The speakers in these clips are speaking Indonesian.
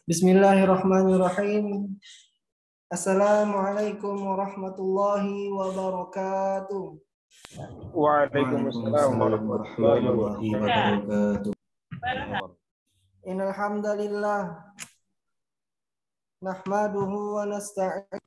Bismillahirrahmanirrahim. Assalamualaikum warahmatullahi wabarakatuh. Waalaikumsalam warahmatullahi wabarakatuh. Innal hamdalillah nahmaduhu wa nasta'in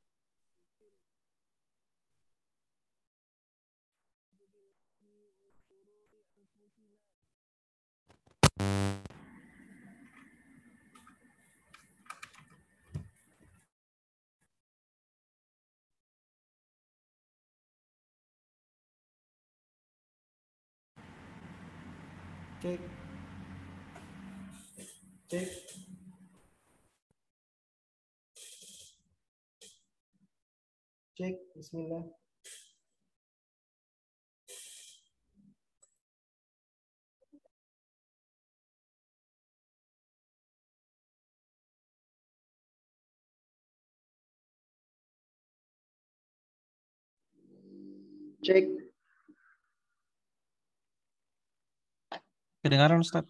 cek cek cek bismillah. Cek. Kedengaran Ustaz?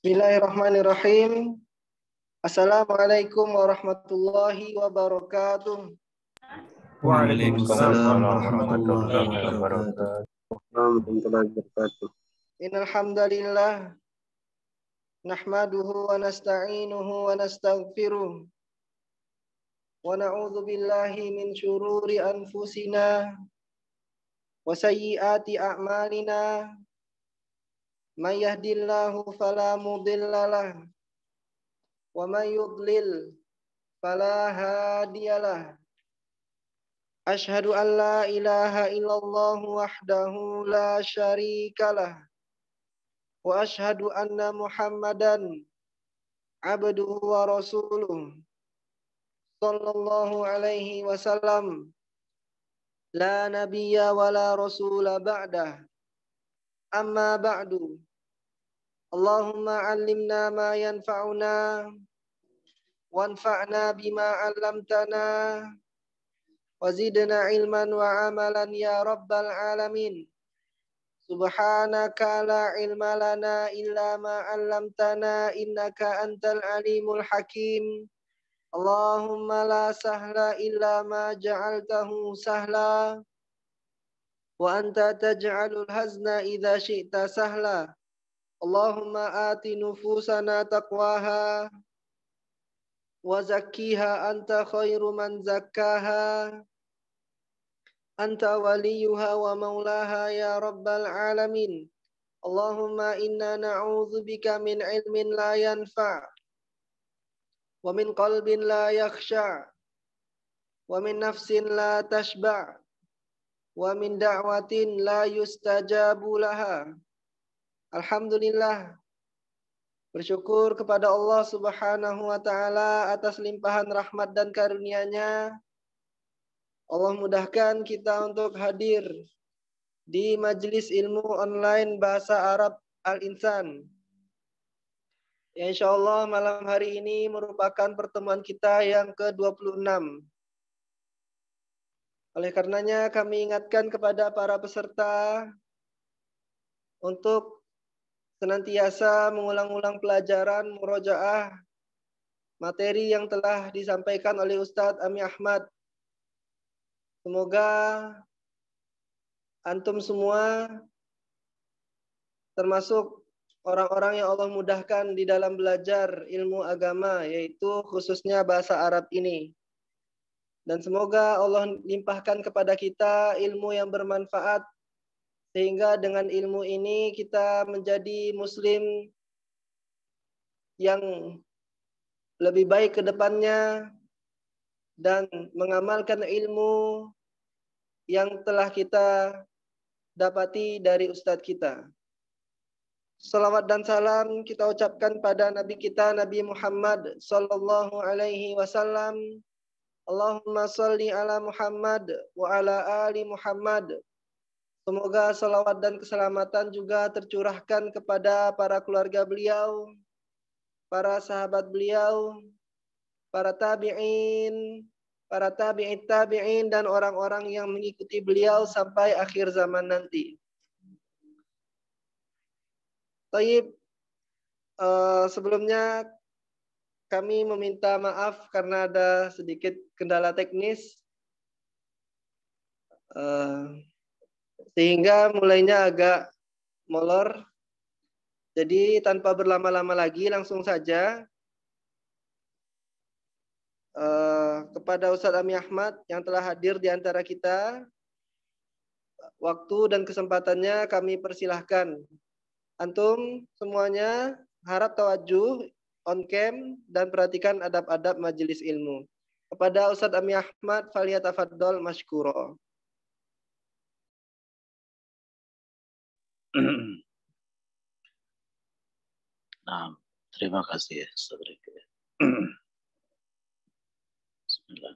Bismillahirrahmanirrahim. Assalamualaikum warahmatullahi wabarakatuh. Waalaikumsalam warahmatullahi wabarakatuh. Innal hamdalillah nahmaduhu wa nasta'inuhu wa nastaghfiruh wa na'udzu billahi min syururi anfusina wa sayyiati a'malina. May yahdihillahu fala mudhillalah wa may yudlil fala hadiyalah. Asyhadu an la ilaha illallah wahdahu la syarikalah wa asyhadu anna Muhammadan abduhu wa rasuluh sallallahu alaihi wasallam. La nabiyya wa la rasula ba'dah. Amma ba'du. Allahumma 'allimna ma yanfa'una wanfa'na bima 'allamtana wa zidna ilman wa amalan ya rabbal alamin. Subhanaka la ilma lana illa ma 'allamtana innaka antal alimul hakim. Allahumma la sahla illa ma ja'altahu sahla wa anta taj'alul hazna idza syi'ta sahla. Allahumma ati nufusana taqwaha wa zakkiha anta khairu man zakkaha anta waliyuha wa maulaha ya rabbal alamin. Allahumma inna na'udzubika min ilmin la yanfa' wa min qalbin la yakhsha' wa min nafsin la tashba' wa min da'watin la yustajabu laha. Alhamdulillah, bersyukur kepada Allah Subhanahu wa taala atas limpahan rahmat dan karunia-Nya. Allah mudahkan kita untuk hadir di majelis ilmu online bahasa Arab Al-Insan. Ya, insyaallah malam hari ini merupakan pertemuan kita yang ke-26. Oleh karenanya kami ingatkan kepada para peserta untuk senantiasa mengulang-ulang pelajaran murojaah materi yang telah disampaikan oleh Ustadz Ami Ahmad. Semoga antum semua termasuk orang-orang yang Allah mudahkan di dalam belajar ilmu agama, yaitu khususnya bahasa Arab ini. Dan semoga Allah limpahkan kepada kita ilmu yang bermanfaat, sehingga dengan ilmu ini kita menjadi muslim yang lebih baik ke depannya dan mengamalkan ilmu yang telah kita dapati dari ustadz kita. Salawat dan salam kita ucapkan pada Nabi kita Nabi Muhammad sallallahu alaihi wasallam, Allahumma salli ala Muhammad wa ala ali Muhammad. Semoga salawat dan keselamatan juga tercurahkan kepada para keluarga beliau, para sahabat beliau, para tabi'in, para tabi'in tabi'in dan orang-orang yang mengikuti beliau sampai akhir zaman nanti. Taib, sebelumnya kami meminta maaf karena ada sedikit kendala teknis. Sehingga mulainya agak molor. Jadi tanpa berlama-lama lagi langsung saja kepada Ustadz Ami Ahmad yang telah hadir di antara kita, waktu dan kesempatannya kami persilahkan. Antum semuanya harap tawajuh, on cam, dan perhatikan adab-adab majelis ilmu. Kepada Ustadz Ami Ahmad, faliyatafaddal mashkuro. Nah, terima kasih saudara. Bismillah.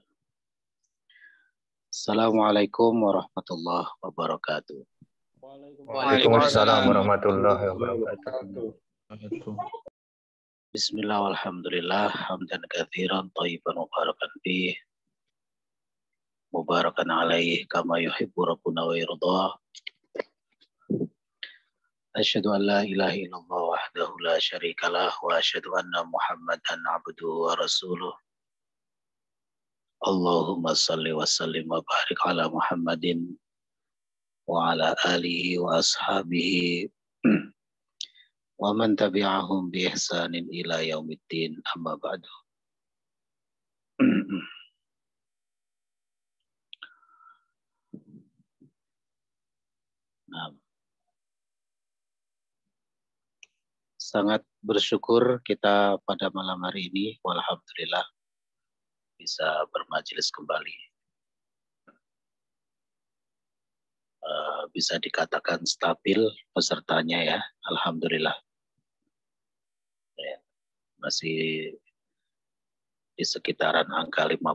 Assalamualaikum warahmatullahi wabarakatuh. Waalaikumsalam warahmatullahi wabarakatuh. Bismillah walhamdulillah hamdan katsiran thayyiban mubarakan fih mubarakan alaihi kama yuhibbu rabbuna wa yarda. Asyhadu an la ilaha illallah wahdahu la syarikalah wa asyhadu anna Muhammadan abduhu wa rasuluh. Allahumma salli wa sallim wa barik ala Muhammadin wa ala alihi wa ashabihi wa man tabi'ahum bi ihsanin ila yaumiddin, amma ba'du. Nah, sangat bersyukur kita pada malam hari ini, walhamdulillah bisa bermajelis kembali. Bisa dikatakan stabil pesertanya ya, alhamdulillah. Ya, masih di sekitaran angka 50.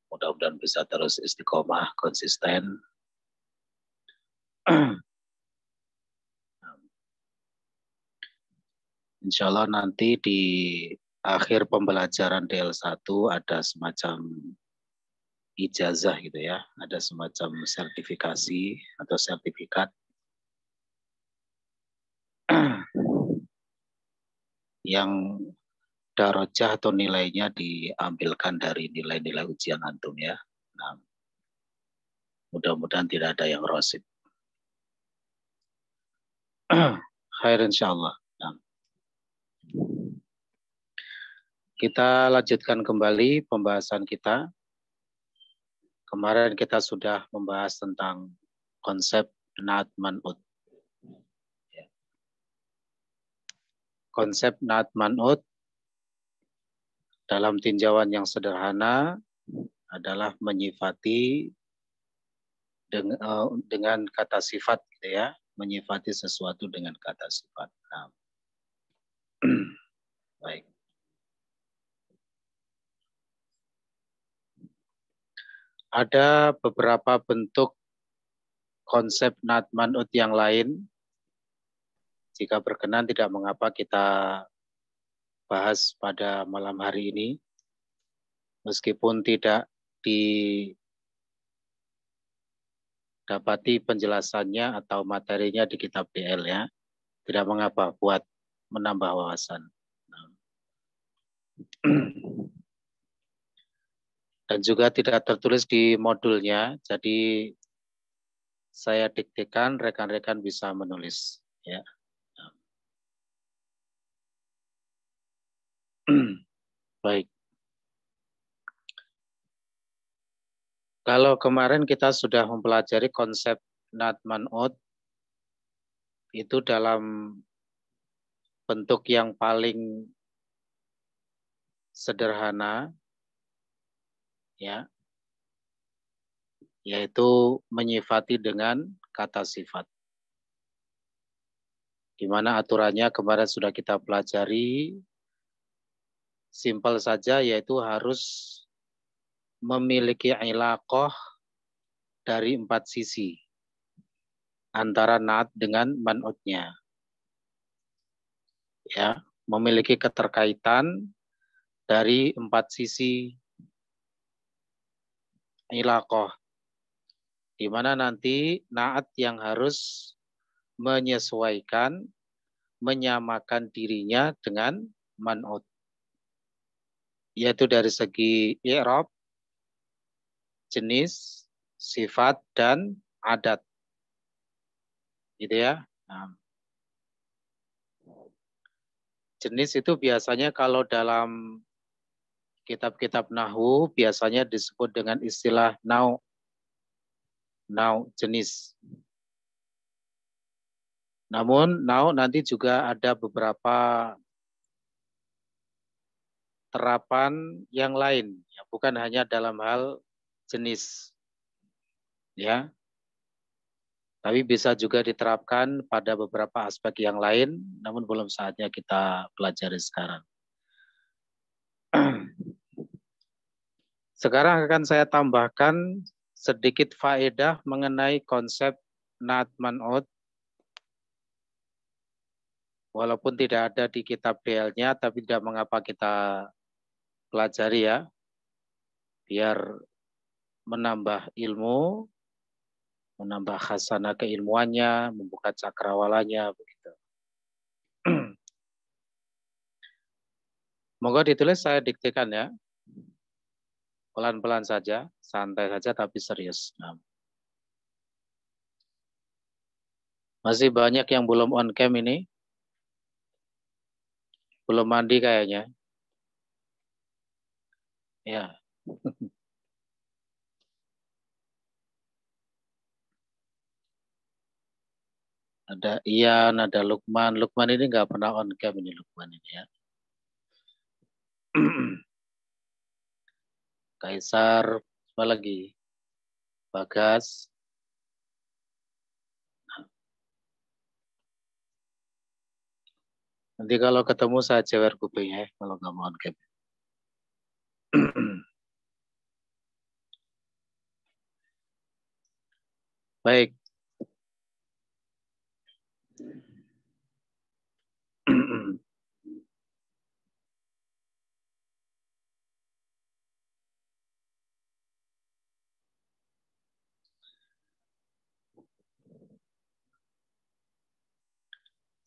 Mudah-mudahan bisa terus istiqomah, konsisten. Insya Allah nanti di akhir pembelajaran DL1 ada semacam ijazah gitu ya, ada semacam sertifikasi atau sertifikat yang darajah atau nilainya diambilkan dari nilai-nilai ujian antum ya. Nah, mudah-mudahan tidak ada yang rosib. Khair insyaallah. Nah, kita lanjutkan kembali pembahasan kita. Kemarin kita sudah membahas tentang konsep naat man'ut. Konsep naat man'ut dalam tinjauan yang sederhana adalah menyifati dengan kata sifat, gitu ya, menyifati sesuatu dengan kata sifat. Nah, baik. Ada beberapa bentuk konsep naat man'ut yang lain. Jika berkenan tidak mengapa kita bahas pada malam hari ini. Meskipun tidak didapati penjelasannya atau materinya di kitab DL ya. Tidak mengapa buat menambah wawasan. Dan juga tidak tertulis di modulnya, jadi saya diktikan, rekan-rekan bisa menulis. Ya. Baik. Kalau kemarin kita sudah mempelajari konsep naat man'ut, itu dalam bentuk yang paling sederhana, ya, yaitu menyifati dengan kata sifat. Di mana aturannya kemarin sudah kita pelajari, simpel saja, yaitu harus memiliki ilaqah dari 4 sisi antara naat dengan man'utnya. Ya, memiliki keterkaitan dari 4 sisi ilaqah, di mana nanti naat yang harus menyesuaikan, menyamakan dirinya dengan man'ut, yaitu dari segi i'rab, jenis, sifat, dan adat. Gitu ya. Nah, jenis itu biasanya kalau dalam kitab-kitab nahwu biasanya disebut dengan istilah nau, jenis. Namun nau nanti juga ada beberapa terapan yang lain, ya, bukan hanya dalam hal jenis, ya. Tapi bisa juga diterapkan pada beberapa aspek yang lain, namun belum saatnya kita pelajari sekarang. Sekarang akan saya tambahkan sedikit faedah mengenai konsep naat man'ut. Walaupun tidak ada di kitab DL-nya, tapi tidak mengapa kita pelajari ya. Biar menambah ilmu, menambah khasanah keilmuannya, membuka cakrawalanya, begitu. Moga ditulis, saya diktikan ya. Pelan-pelan saja, santai saja tapi serius. Nah. Masih banyak yang belum on cam ini. Belum mandi kayaknya. Ya. Ada Ian, ada Lukman. Lukman ini nggak pernah on cam ini, Lukman ini ya. Kaisar, apa lagi? Bagas. Nanti kalau ketemu saya jewer kuping ya, kalau nggak mau on cam. Baik.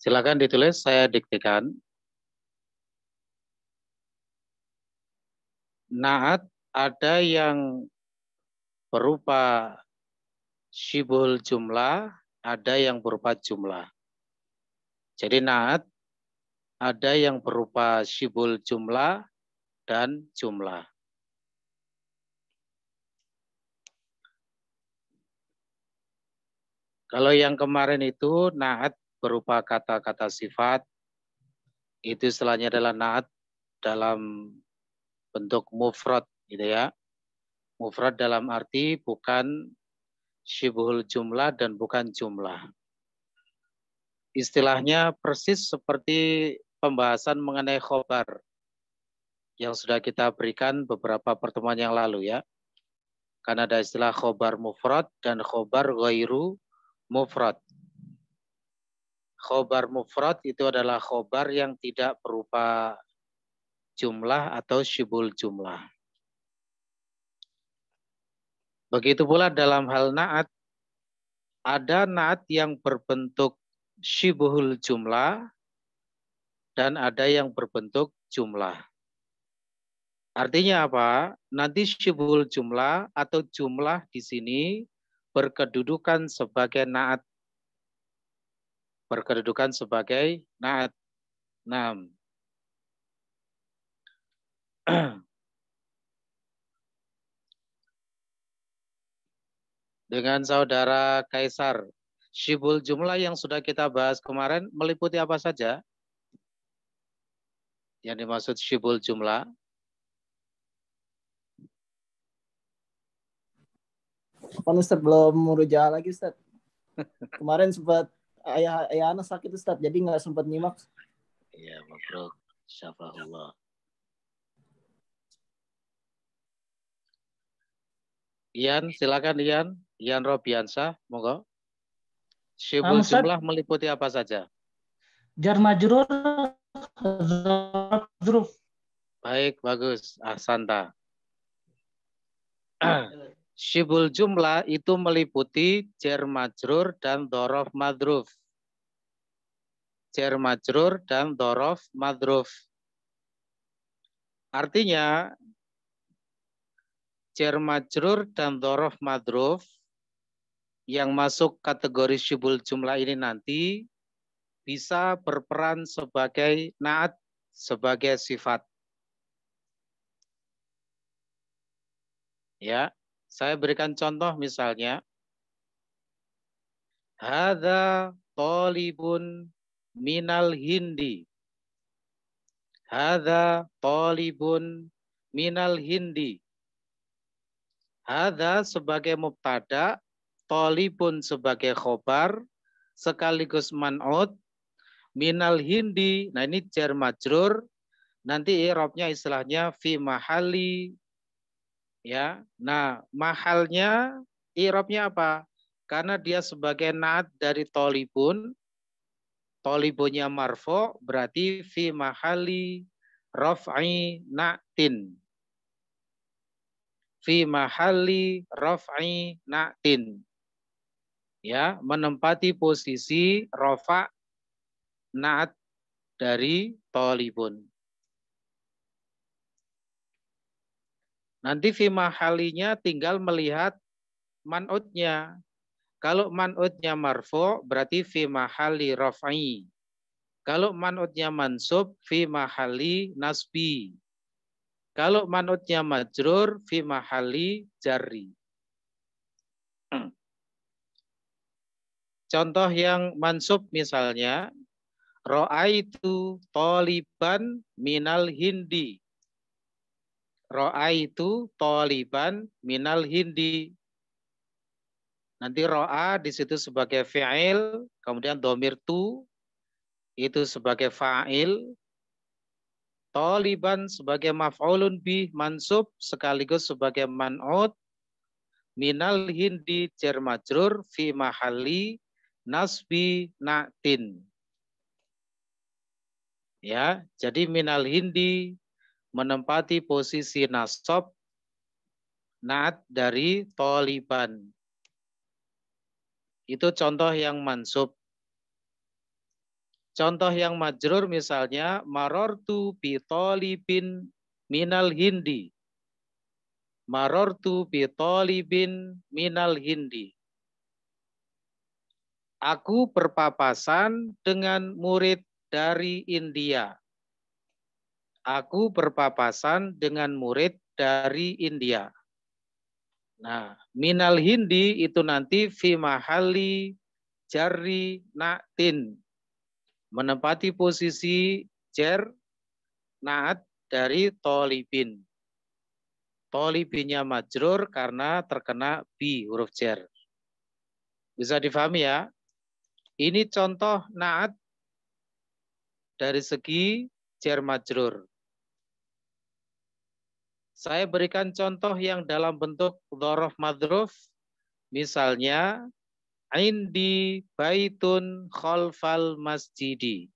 Silakan ditulis, saya diktikan. Naat ada yang berupa syibul jumlah, ada yang berupa jumlah. Jadi naat ada yang berupa syibul jumlah dan jumlah. Kalau yang kemarin itu naat berupa kata-kata sifat, itu istilahnya adalah naat dalam bentuk mufrad, gitu ya. Mufrad dalam arti bukan syibhul jumlah dan bukan jumlah. Istilahnya persis seperti pembahasan mengenai khobar yang sudah kita berikan beberapa pertemuan yang lalu ya. Karena ada istilah khobar mufrad dan khobar ghairu mufrad. Khobar mufrad itu adalah khobar yang tidak berupa jumlah atau syibul jumlah. Begitu pula dalam hal naat, ada naat yang berbentuk syibhul jumlah dan ada yang berbentuk jumlah. Artinya apa? Nanti syibhul jumlah atau jumlah di sini berkedudukan sebagai naat. Berkedudukan sebagai naat. Nah, dengan saudara Kaisar, syibhul jumlah yang sudah kita bahas kemarin meliputi apa saja? Yang dimaksud syibhul jumlah? Kan Ustaz belum merujuk lagi Ustaz. Kemarin sempat ayah anak sakit Ustaz, jadi nggak sempat nyimak. Iya, mabruk. Syafa'ullah. Ian, silakan Ian. Ian Robiansah, monggo. Syibul jumlah meliputi apa saja? Jar majrur, dzaruf. Baik, bagus. Ahsanta. Syibul jumlah itu meliputi jar majrur dan dzaraf madruf. Jar majrur dan dzaraf madruf. Artinya jar majrur dan dzaraf madruf yang masuk kategori syibul jumlah ini nanti bisa berperan sebagai naat, sebagai sifat. Ya, saya berikan contoh misalnya. Hadza talibun minal hindi. Hadza talibun minal hindi. Hadza sebagai mubtada, talibun sebagai khobar, sekaligus man'ud, minal hindi. Nah ini jar majrur, nanti i'rabnya istilahnya fi mahali. Ya, nah mahalnya i'rabnya apa? Karena dia sebagai naat dari tolibun, tolibunnya marfo, berarti fi mahali raf'i na'tin. Fi mahali raf'i na'tin. Ya, menempati posisi rafa' naat dari tolibun. Nanti fi mahalinya tinggal melihat man'udnya. Kalau man'udnya marfu berarti fi mahali raf'i. Kalau man'udnya mansub fi mahali nasbi. Kalau man'udnya majrur fi mahali jarri. Contoh yang mansub misalnya ra'aitu taliban minal hindi. Ra'aitu taliban minal hindi. Nanti ro'a di situ sebagai fi'il, kemudian dhamir tu itu sebagai fa'il, taliban sebagai maf'ulun bih mansub sekaligus sebagai man'ud, minal hindi jar majrur fi mahalli nasbi na'tin. Ya, jadi minal hindi menempati posisi nasab na'at dari taliban. Itu contoh yang mansub. Contoh yang majrur misalnya marortu bi talibin minal hindi. Marortu bi talibin minal hindi. Aku berpapasan dengan murid dari India. Aku berpapasan dengan murid dari India. Nah, minal hindi itu nanti fi mahali jarri na'tin. Menempati posisi jar na'at dari tolibin. Tolibinnya majrur karena terkena bi huruf jar. Bisa difahami ya? Ini contoh na'at dari segi jar majrur. Saya berikan contoh yang dalam bentuk dzaraf madruf. Misalnya, indi baitun khalfal masjidi.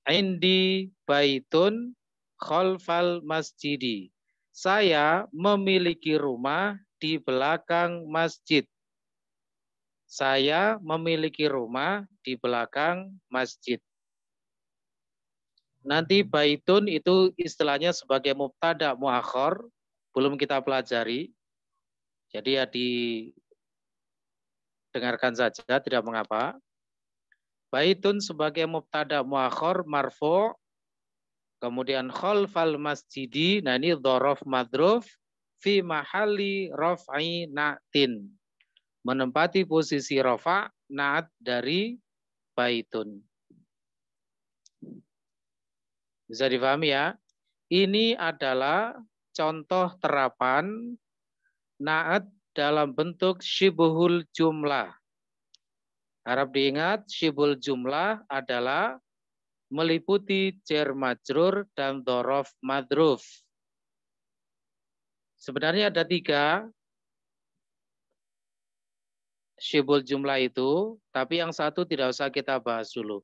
Indi baitun khalfal masjidi. Saya memiliki rumah di belakang masjid. Saya memiliki rumah di belakang masjid. Nanti baitun itu istilahnya sebagai mubtada muakhar, belum kita pelajari. Jadi ya didengarkan saja, tidak mengapa. Baitun sebagai mubtada muakhar marfu, kemudian khalfal masjidi, nah ini dzaraf madruf fi mahali raf'i na'tin. Menempati posisi rafa' na'at dari baitun. Bisa dipahami ya? Ini adalah contoh terapan na'at dalam bentuk syibhul jumlah. Harap diingat, syibhul jumlah adalah meliputi jar majrur dan dzaraf madruf. Sebenarnya ada 3, syibul jumlah itu, tapi yang satu tidak usah kita bahas dulu.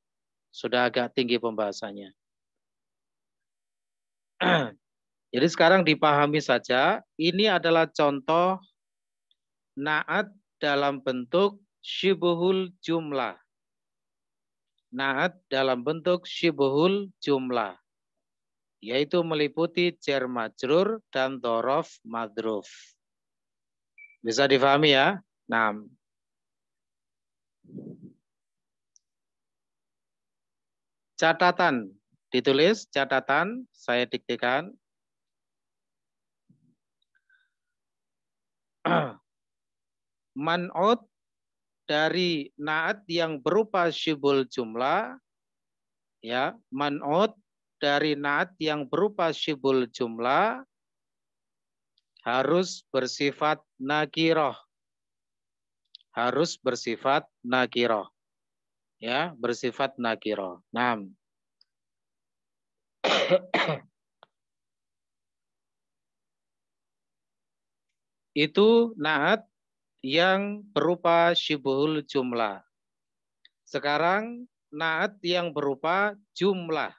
Sudah agak tinggi pembahasannya. Jadi sekarang dipahami saja, ini adalah contoh na'at dalam bentuk syibhul jumlah. Na'at dalam bentuk syibhul jumlah, yaitu meliputi jar majrur dan dhorof madruf. Bisa difahami ya? Nah, catatan, ditulis catatan, saya diktikan. Man'ut dari na'at yang berupa syibhul jumlah, ya, man'ut dari na'at yang berupa syibhul jumlah harus bersifat nakiroh. Harus bersifat nakiroh. Ya, bersifat nakiroh. Nah, itu na'at yang berupa syibhul jumlah. Sekarang na'at yang berupa jumlah.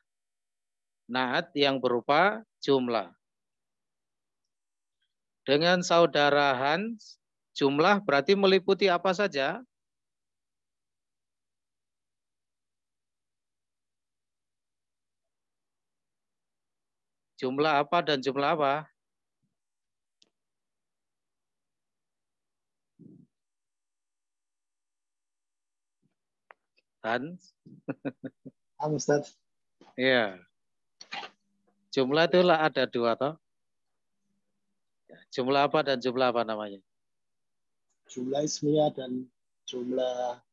Na'at yang berupa jumlah. Dengan saudara Hans, jumlah berarti meliputi apa saja? Jumlah apa dan jumlah apa? Hans? Ustaz. Iya. Jumlah itulah ada dua toh. Jumlah apa dan jumlah apa namanya? Jumlah ismiyah dan jumlah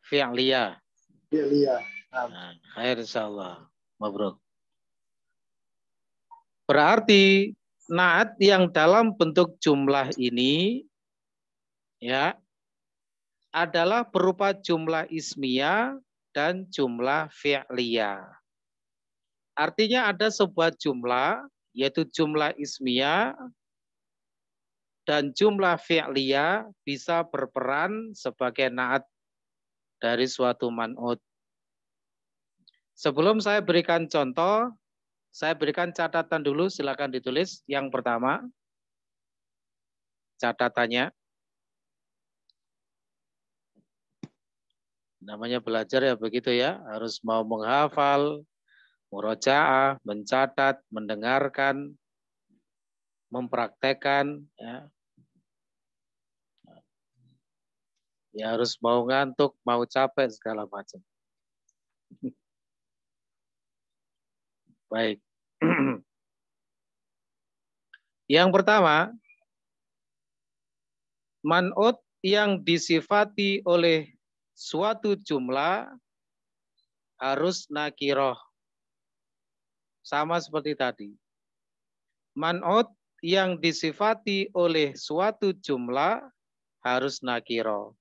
Fi'liyah. fi'liyah. Nah, khair insyaallah. Mabruk. Berarti na'at yang dalam bentuk jumlah ini ya adalah berupa jumlah ismiyah dan jumlah fi'liyah. Artinya ada sebuah jumlah, yaitu jumlah ismiyah dan jumlah fi'liyah bisa berperan sebagai na'at dari suatu man'ut. Sebelum saya berikan contoh, saya berikan catatan dulu, silakan ditulis. Yang pertama, catatannya. Namanya belajar ya begitu ya, harus mau menghafal, murojaah, mencatat, mendengarkan, mempraktekkan, ya. Ya harus mau ngantuk, mau capek, segala macam. Baik. Yang pertama, man'ut yang disifati oleh suatu jumlah harus nakiroh. Sama seperti tadi. Man'ut yang disifati oleh suatu jumlah harus nakiroh.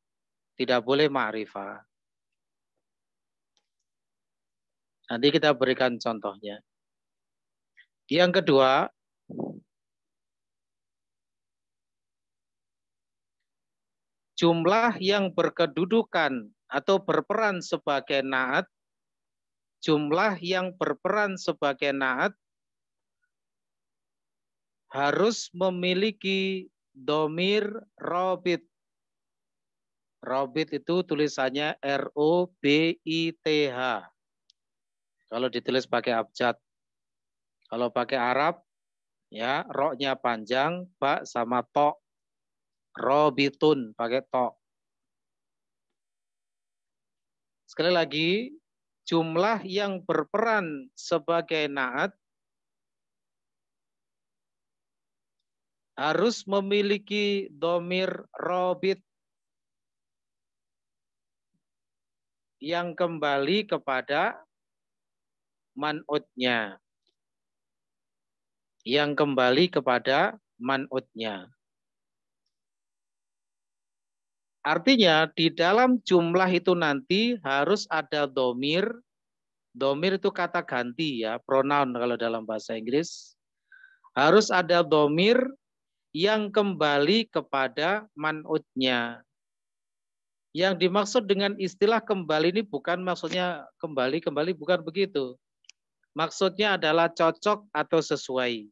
Tidak boleh ma'rifah. Nanti kita berikan contohnya. Yang kedua, jumlah yang berkedudukan atau berperan sebagai na'at, jumlah yang berperan sebagai na'at harus memiliki dhamir robit. Robit itu tulisannya R-O-B-I-T-H. Kalau ditulis pakai abjad. Kalau pakai Arab, ya ro-nya panjang, ba sama to. Robitun pakai to. Sekali lagi, jumlah yang berperan sebagai na'at harus memiliki dhamir robit yang kembali kepada man'utnya. Yang kembali kepada man'utnya. Artinya di dalam jumlah itu nanti harus ada dhamir. Dhamir itu kata ganti ya, pronoun kalau dalam bahasa Inggris. Harus ada dhamir yang kembali kepada man'utnya. Yang dimaksud dengan istilah kembali ini bukan maksudnya kembali bukan begitu. Maksudnya adalah cocok atau sesuai.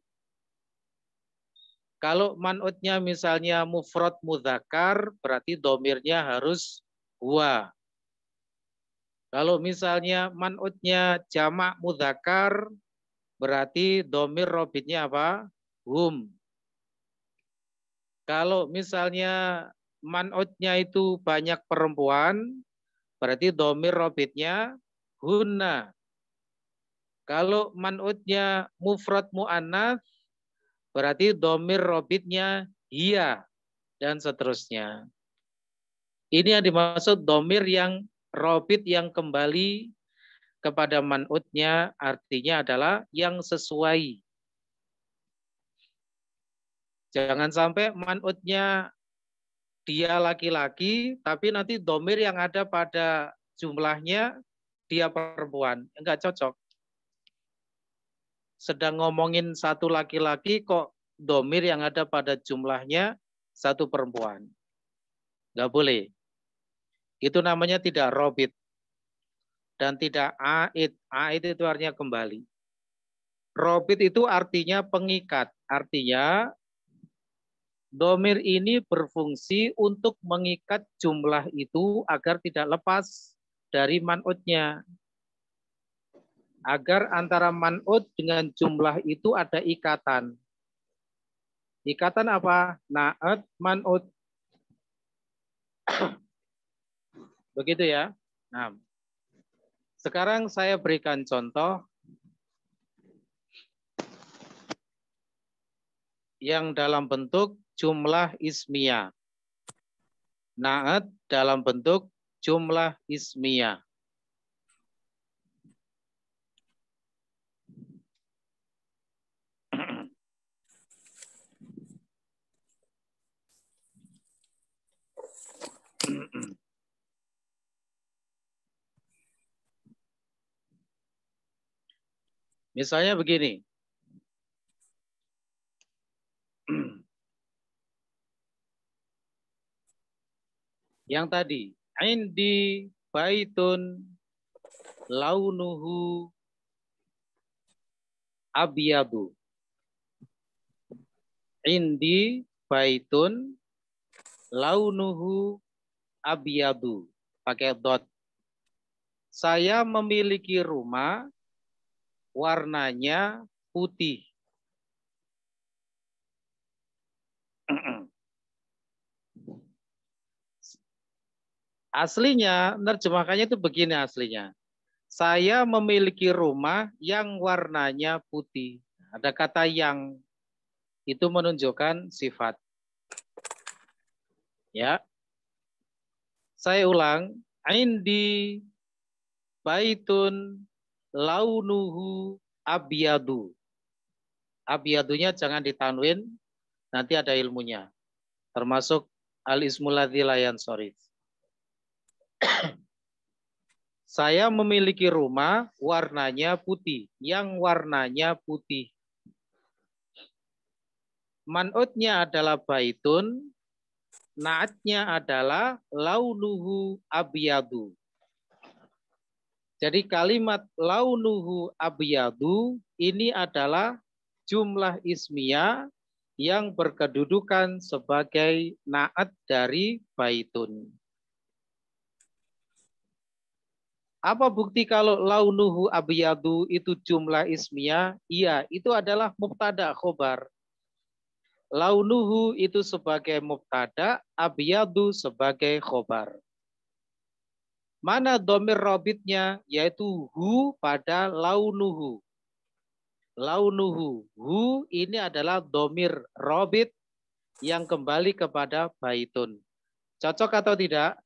Kalau man'utnya misalnya mufrad mudzakkar, berarti domirnya harus huwa. Kalau misalnya man'utnya jamak mudzakkar, berarti domir robitnya apa? Hum. Kalau misalnya man'utnya itu banyak perempuan, berarti domir robitnya hunna. Kalau man'utnya mufrad mu'annats, berarti domir robitnya hiya, dan seterusnya. Ini yang dimaksud domir yang robit yang kembali kepada man'utnya, artinya adalah yang sesuai. Jangan sampai man'utnya dia laki-laki, tapi nanti domir yang ada pada jumlahnya dia perempuan. Enggak cocok. Sedang ngomongin satu laki-laki kok domir yang ada pada jumlahnya satu perempuan. Enggak boleh. Itu namanya tidak robit. Dan tidak aid. Aid itu artinya kembali. Robit itu artinya pengikat. Artinya domir ini berfungsi untuk mengikat jumlah itu agar tidak lepas dari man'utnya. Agar antara man'ut dengan jumlah itu ada ikatan. Ikatan apa? Na'at, man'ut. Begitu ya. Nah, sekarang saya berikan contoh yang dalam bentuk jumlah ismiyah. Na'at dalam bentuk jumlah ismiyah. Misalnya begini. Yang tadi, indi baitun launuhu abyadu. Indi baitun launuhu abyadu. Pakai dot. Saya memiliki rumah warnanya putih. Aslinya, nerjemahkannya itu begini aslinya. Saya memiliki rumah yang warnanya putih. Ada kata yang, itu menunjukkan sifat. Ya. Saya ulang. Indi baitun launuhu abyadu. Abyadunya jangan ditanwin, nanti ada ilmunya. Termasuk al-ismul ladzi la yansharif. Saya memiliki rumah warnanya putih, yang warnanya putih. Man'utnya adalah baitun, na'atnya adalah launuhu abyadu. Jadi kalimat launuhu abyadu ini adalah jumlah ismiyah yang berkedudukan sebagai na'at dari baitun. Apa bukti kalau launuhu abyadu itu jumlah ismiyah? Iya, itu adalah mubtada khobar. Launuhu itu sebagai mubtada, abyadu sebagai khobar. Mana domir robitnya? Yaitu hu pada launuhu. Launuhu. Hu ini adalah domir robit yang kembali kepada baitun. Cocok atau tidak?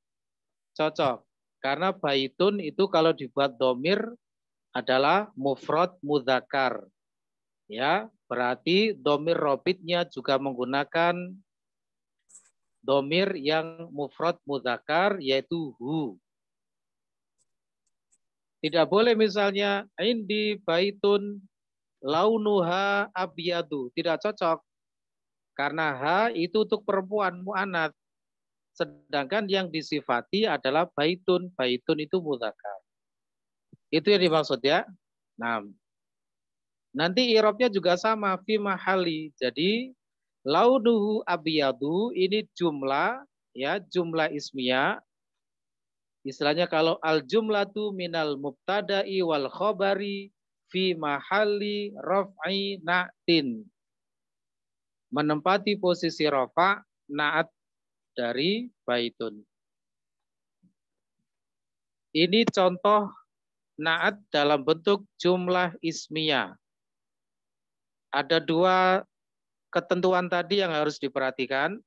Cocok. Karena baitun itu kalau dibuat domir adalah mufrad mudzakkar. Ya, berarti domir robitnya juga menggunakan domir yang mufrad mudzakkar yaitu hu. Tidak boleh misalnya indi baitun launuha abyadu. Tidak cocok. Karena ha itu untuk perempuan mu'anats. sedangkan yang disifati adalah baitun. Baitun itu mudzakkar. Itu yang dimaksud ya. Nah, nanti i'rabnya juga sama fi mahali. Jadi launuhu abyadu ini jumlah ya, jumlah ismiyah. Istilahnya kalau al jumlatu minal mubtada'i wal khabari fi mahali raf'i na'tin. Menempati posisi rafa' na'at dari baitun. Ini contoh na'at dalam bentuk jumlah ismiyah. Ada dua ketentuan tadi yang harus diperhatikan.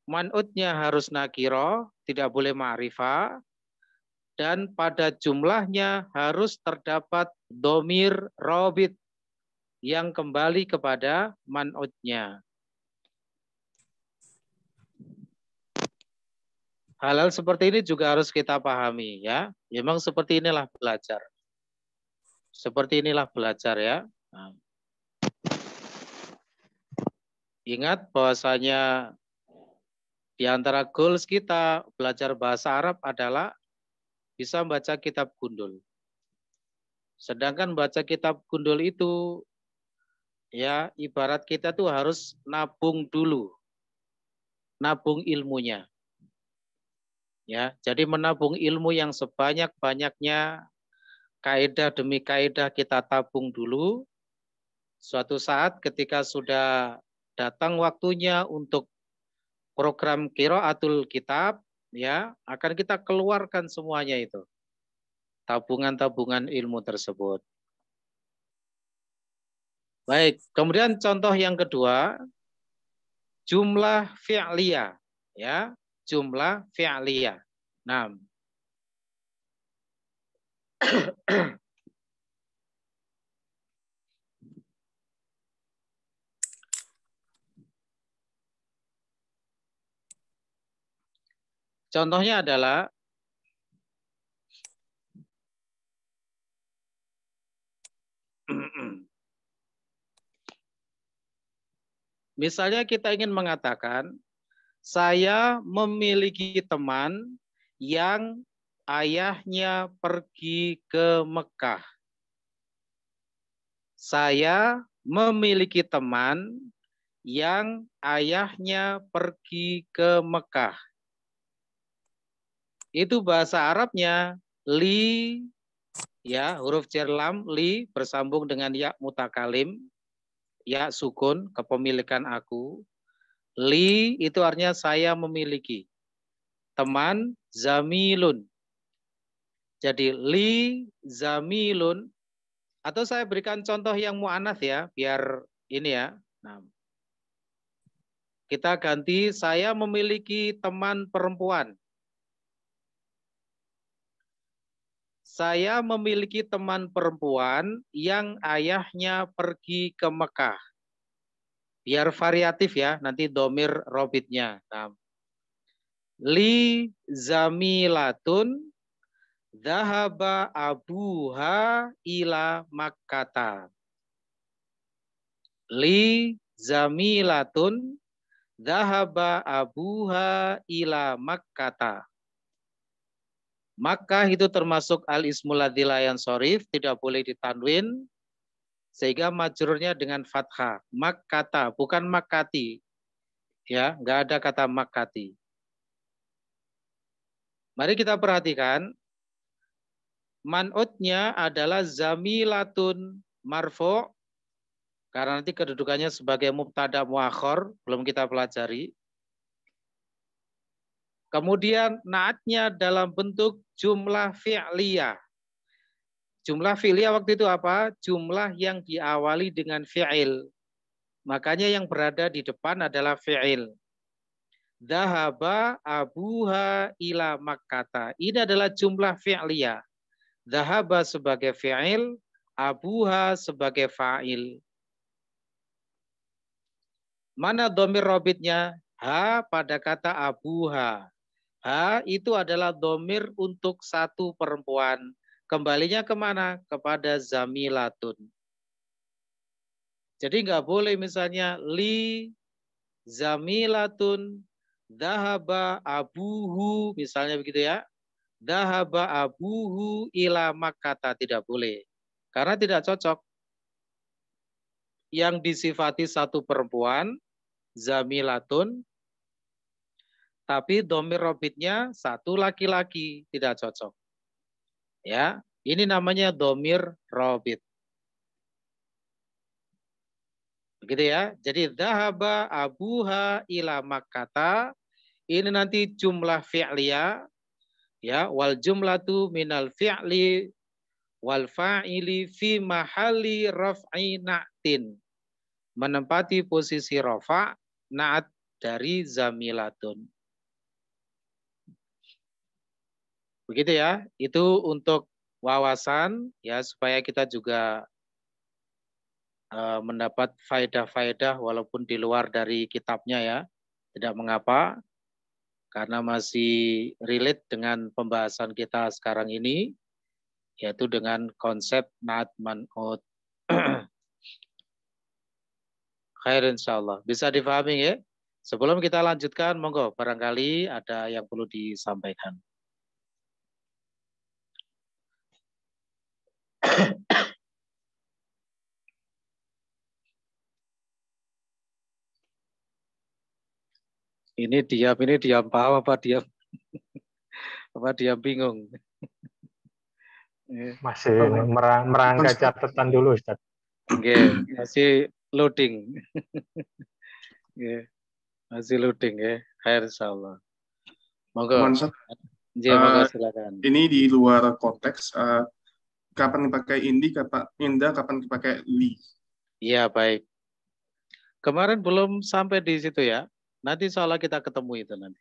Man'utnya harus nakiro, tidak boleh ma'rifah. Dan pada jumlahnya harus terdapat domir robit yang kembali kepada man'utnya. Hal-hal seperti ini juga harus kita pahami ya. Memang seperti inilah belajar. Seperti inilah belajar ya. Nah. Ingat bahwasanya di antara goals kita belajar bahasa Arab adalah bisa membaca kitab gundul. Sedangkan baca kitab gundul itu ya ibarat kita tuh harus nabung dulu. Nabung ilmunya. Ya, jadi menabung ilmu yang sebanyak-banyaknya, kaidah demi kaidah kita tabung dulu. Suatu saat ketika sudah datang waktunya untuk program qiraatul kitab, ya, akan kita keluarkan semuanya itu. Tabungan-tabungan ilmu tersebut. Baik, kemudian contoh yang kedua, jumlah fi'liyah, ya, jumlah fi'liyah. Nah, contohnya adalah misalnya kita ingin mengatakan, saya memiliki teman yang ayahnya pergi ke Mekah. Saya memiliki teman yang ayahnya pergi ke Mekah. Itu bahasa Arabnya li, ya, huruf jar lam li bersambung dengan ya mutakalim, ya sukun kepemilikan aku. Li itu artinya saya memiliki. Teman zamilun. Jadi li zamilun, atau saya berikan contoh yang mu'anats ya, biar ini ya. Nah, kita ganti saya memiliki teman perempuan. Saya memiliki teman perempuan yang ayahnya pergi ke Mekah. Biar variatif ya, nanti domir robitnya. Nah, li zamilatun dhahaba abuha ila Makkata. Li zamilatun dhahaba abuha ila Makkata. Makkah itu termasuk al-ismul ladzi la yansharif, tidak boleh ditanwin, sehingga majrurnya dengan fathah. Makkata, bukan Makkati. Ya, nggak ada kata Makkati. Mari kita perhatikan, man'utnya adalah zamilatun marfu', karena nanti kedudukannya sebagai mubtada muakhar, belum kita pelajari. Kemudian naatnya dalam bentuk jumlah fi'liyah. Jumlah fi'liyah waktu itu apa? Jumlah yang diawali dengan fi'il. Makanya yang berada di depan adalah fi'il. Dhahaba abuha ila Makkata. Ini adalah jumlah fi'liyah. Dhahaba sebagai fi'il, abuha sebagai fa'il. Mana dhamir robitnya? Ha pada kata abuha. Ha itu adalah dhamir untuk satu perempuan. Kembalinya kemana? Kepada zamilatun. Jadi nggak boleh misalnya li zamilatun Dhahaba abuhu, misalnya begitu ya. Dhahaba abuhu ila Makkata, tidak boleh. Karena tidak cocok. Yang disifati satu perempuan, zamilatun, tapi dhamir robitnya satu laki-laki, tidak cocok. Ya, ini namanya dhamir robit. Begitu ya. Jadi dhahaba abuha ila Makkata, ini nanti jumlah fi'liyah, ya, wal jumlatu minal fi'li wal fa'ili fi mahalli raf'i na'tin, menempati posisi rafa' na'at dari zamilatun. Begitu ya, itu untuk wawasan ya, supaya kita juga mendapat faedah-faedah walaupun di luar dari kitabnya ya, tidak mengapa, karena masih relate dengan pembahasan kita sekarang ini, yaitu dengan konsep na'at man'ut. Khair insyaallah. Bisa difahami ya? Sebelum kita lanjutkan, monggo barangkali ada yang perlu disampaikan. Ini diam paham apa diam apa diam bingung? Masih merangkai catatan dulu, Ustaz. Oke, masih loading. Oke, masih loading ya. Khair insyaallah. Monggo. Monggo silakan. Ini di luar konteks. Kapan dipakai indi, kapan indah, kapan dipakai li? Iya, baik. Kemarin belum sampai di situ ya. Nanti soalnya kita ketemu itu nanti.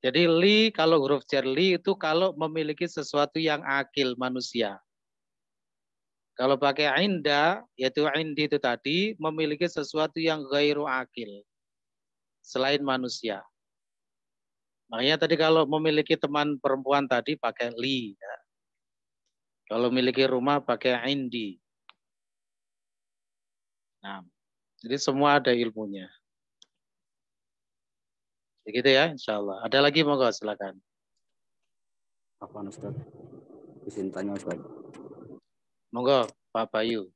Jadi li, kalau huruf jar li itu kalau memiliki sesuatu yang akil manusia. Kalau pakai inda, yaitu indi itu tadi, memiliki sesuatu yang ghairu akil. Selain manusia. Makanya tadi kalau memiliki teman perempuan tadi pakai li. Ya. Kalau memiliki rumah pakai indi. Nah, jadi semua ada ilmunya. Begitu ya, insya Allah. Ada lagi, monggo silakan. Apa Ustaz? Izin tanya Ustaz. Monggo, Pak Bayu.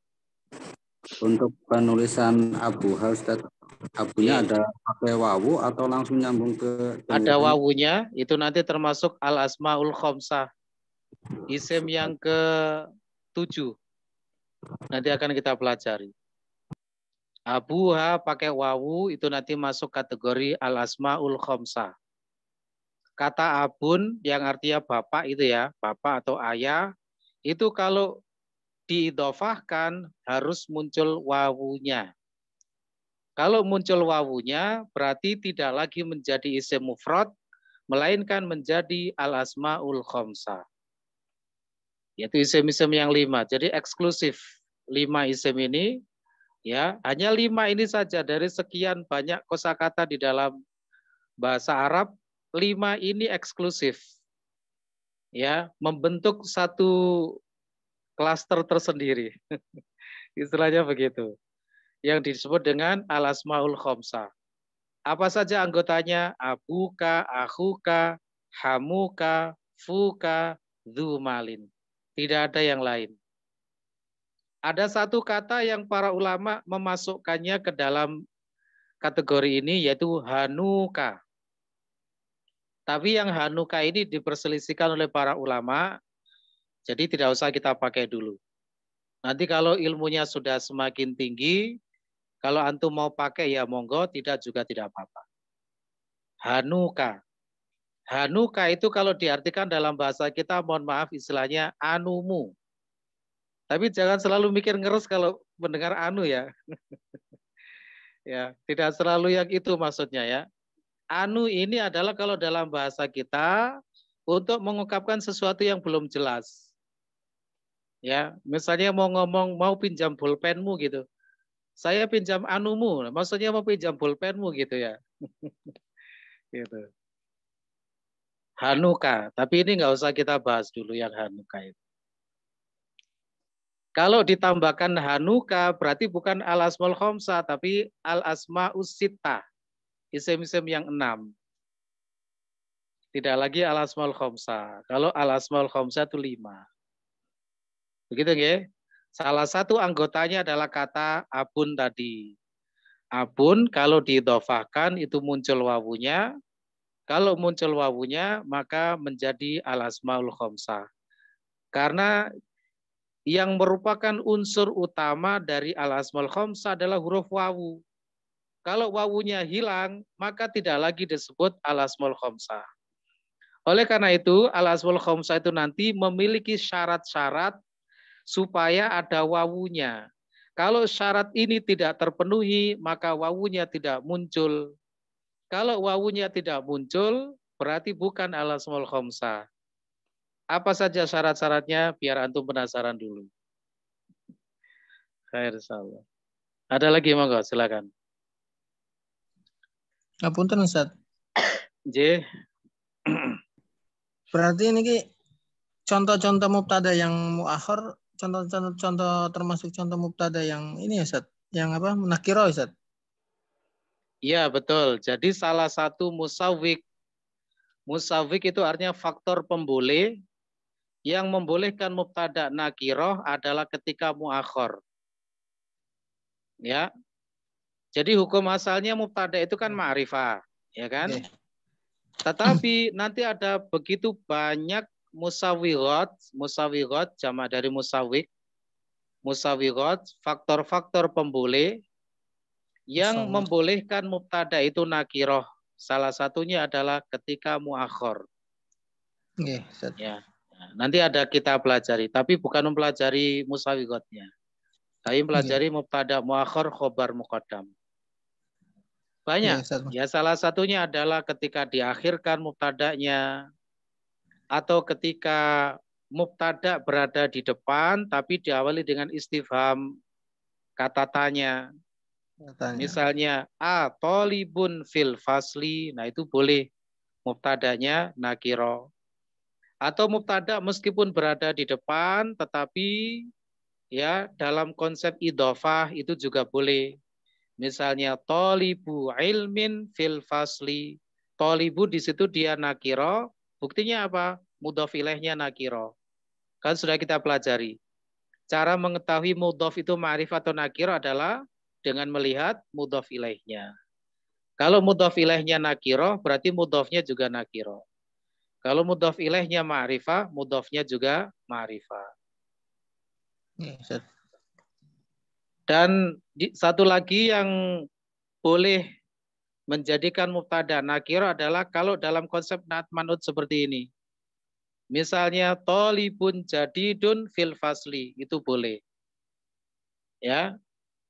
Untuk penulisan abuha Ustaz, abunya ada pakai wawu atau langsung nyambung ke? Ada wawunya, itu nanti termasuk al-asmaul khomsah. Isim yang ke-7. Nanti akan kita pelajari. Abuha pakai wawu itu nanti masuk kategori al-asmaul khomsah. Kata abun yang artinya bapak itu ya, bapak atau ayah, itu kalau diidhofahkan harus muncul wawunya. Kalau muncul wawunya berarti tidak lagi menjadi isim mufrad, melainkan menjadi al-asmaul khomsah. Yaitu isim-isim yang 5. Jadi eksklusif 5 isim ini. Ya, hanya 5 ini saja dari sekian banyak kosakata di dalam bahasa Arab, 5 ini eksklusif. Ya, membentuk satu klaster tersendiri. Istilahnya begitu. Yang disebut dengan al-asmaul khomsah. Apa saja anggotanya? Abuka, akhuka, hamuka, fuka, dzumalin. Tidak ada yang lain. Ada satu kata yang para ulama memasukkannya ke dalam kategori ini, yaitu hanuka. Tapi yang hanuka ini diperselisihkan oleh para ulama, jadi tidak usah kita pakai dulu. Nanti kalau ilmunya sudah semakin tinggi, kalau antum mau pakai ya monggo, tidak juga tidak apa-apa. Hanuka. Hanuka itu kalau diartikan dalam bahasa kita, mohon maaf istilahnya anumu. Tapi jangan selalu mikir ngeres kalau mendengar anu ya. Ya, tidak selalu yang itu maksudnya ya. Anu ini adalah kalau dalam bahasa kita untuk mengungkapkan sesuatu yang belum jelas. Ya, misalnya mau ngomong mau pinjam pulpenmu gitu. Saya pinjam anumu, maksudnya mau pinjam pulpenmu gitu ya. Gitu. Hanuka, tapi ini nggak usah kita bahas dulu yang Hanuka itu. Kalau ditambahkan Hanuka berarti bukan al-asmaul khomsah tapi al-asma'us sittah. isim-isim yang 6. Tidak lagi al-asmaul khamsah. Kalau al-asmaul khamsah itu 5. Begitu nggih? Salah satu anggotanya adalah kata abun tadi. Abun kalau diidhofahkan itu muncul wawunya. Kalau muncul wawunya maka menjadi al-asmaul khamsah. Karena yang merupakan unsur utama dari al-asmaul khamsah adalah huruf wawu. Kalau wawunya hilang, maka tidak lagi disebut al-asmaul khamsah. Oleh karena itu, al-asmaul khamsah itu nanti memiliki syarat-syarat supaya ada wawunya. Kalau syarat ini tidak terpenuhi, maka wawunya tidak muncul. Kalau wawunya tidak muncul, berarti bukan al-asmaul khamsah. Apa saja syarat-syaratnya? Biar antum penasaran dulu. Khair insyaallah. Ada lagi monggo, silakan. Ngapunten Ustaz. J. Berarti ini contoh-contoh mubtada yang muakhir, contoh termasuk contoh mubtada yang ini ya Ustaz, yang apa? Nakiro Ustaz. Iya, betul. Jadi salah satu musawwik. Musawwik itu artinya faktor pemboleh yang membolehkan mubtada nakiroh adalah ketika muakhir. Ya. Jadi hukum asalnya mubtada itu kan ma'rifah, ya kan? Okay. Tetapi nanti ada begitu banyak musawwirat jamak dari musawwik, musawwirat, faktor-faktor pemboleh yang membolehkan mubtada itu nakiroh. Salah satunya adalah ketika muakhir. Okay, ya. Nah, nanti ada kita pelajari, tapi bukan mempelajari musawwiratnya. Tapi mempelajari mubtada muakhir khobar muqaddam. Banyak. Ya, salah satunya adalah ketika diakhirkan mubtadanya atau ketika mubtada berada di depan tapi diawali dengan istifham kata tanya. Misalnya tolibun fil fasli, nah itu boleh mubtadanya nakiro. Atau mubtada meskipun berada di depan tetapi ya dalam konsep idhofah itu juga boleh. Misalnya tolibu ilmin fil fasli. Tolibu di situ dia nakiro. Buktinya apa? Mudhof ilaihnya nakiro. Kan sudah kita pelajari. Cara mengetahui mudhof itu ma'rifah atau nakiro adalah dengan melihat mudhof ilaihnya. Kalau mudhof ilaihnya nakiro, berarti mudhofnya juga nakiro. Kalau mudhof ilaihnya ma'rifah, mudhofnya juga ma'rifah. Dan satu lagi yang boleh menjadikan mubtada nakiro adalah kalau dalam konsep naat manut seperti ini. Misalnya tolibun jadidun fil fasli, itu boleh. Ya.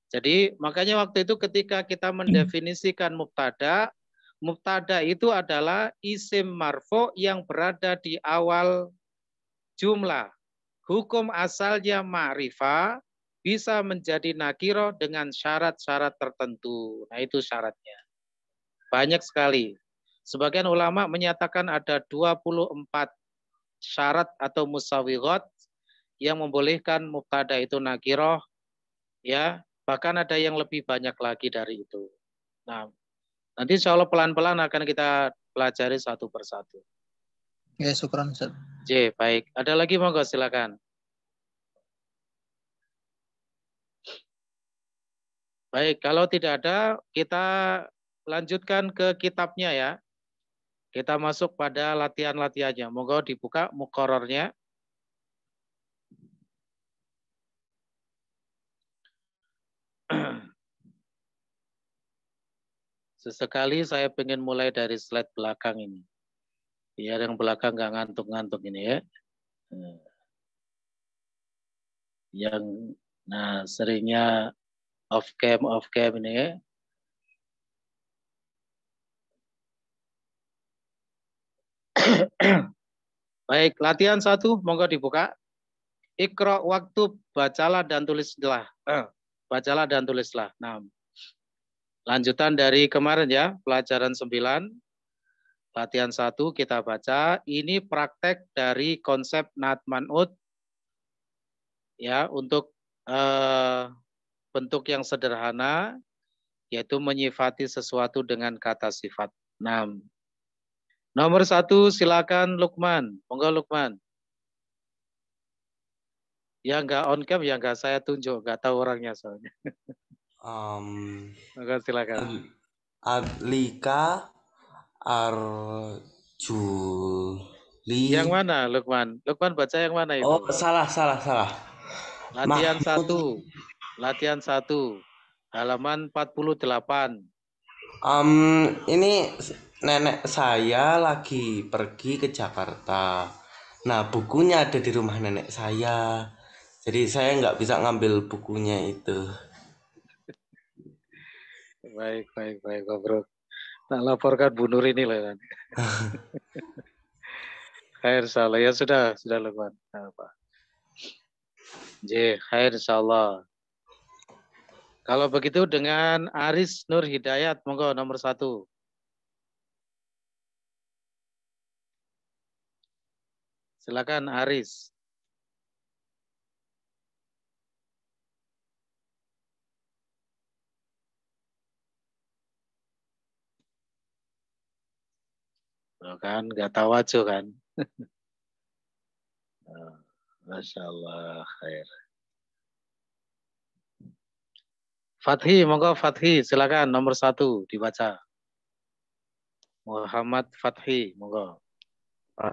Jadi makanya waktu itu ketika kita mendefinisikan mubtada, mubtada itu adalah isim marfu yang berada di awal jumlah. Hukum asalnya ma'rifah bisa menjadi nakiro dengan syarat-syarat tertentu. Nah itu syaratnya. Banyak sekali. Sebagian ulama menyatakan ada 24 syarat atau musawwirat yang membolehkan mubtada itu nakiro. Ya, bahkan ada yang lebih banyak lagi dari itu. Nah, nanti insya Allah pelan-pelan akan kita pelajari satu persatu. Ya, syukran Ustaz. J, baik. Ada lagi monggo silakan. Baik, kalau tidak ada, kita lanjutkan ke kitabnya ya. Kita masuk pada latihan-latihannya. Monggo dibuka muqarrarnya. Sesekali saya pengen mulai dari slide belakang ini. Biar yang belakang nggak ngantuk-ngantuk ini ya. Nah seringnya off cam ini ya. Baik, latihan 1 monggo dibuka. Iqra waktu bacalah dan tulislah. Bacalah dan tulislah. Nah, lanjutan dari kemarin ya, pelajaran 9. Latihan 1 kita baca. Ini praktek dari konsep naat man'ut. Ya, untuk bentuk yang sederhana. yaitu menyifati sesuatu dengan kata sifat. 6. Nomor 1 silakan Lukman. Monggo Lukman. Yang nggak on cam ya nggak saya tunjuk, nggak tahu orangnya soalnya. Monggo silakan. Adlika Arjuli. Yang mana Lukman? Lukman baca yang mana itu? Oh, salah. Latihan Mahmud. 1. Latihan 1. Halaman 48. Ini nenek saya lagi pergi ke Jakarta. Nah, bukunya ada di rumah nenek saya. Jadi saya nggak bisa ngambil bukunya itu. Baik, Bro. Tak laporkan Bu Nur ini lah nanti. Khair insyaallah. Ya sudah Lukman. Apa? Khair insyaallah. Kalau begitu dengan Aris Nur Hidayat, monggo nomor 1. Silakan Aris. Kan nggak tahu aja kan. Masya Allah, khair. Fathi, monggo Fathi, silakan nomor 1 dibaca. Muhammad Fathi, monggo.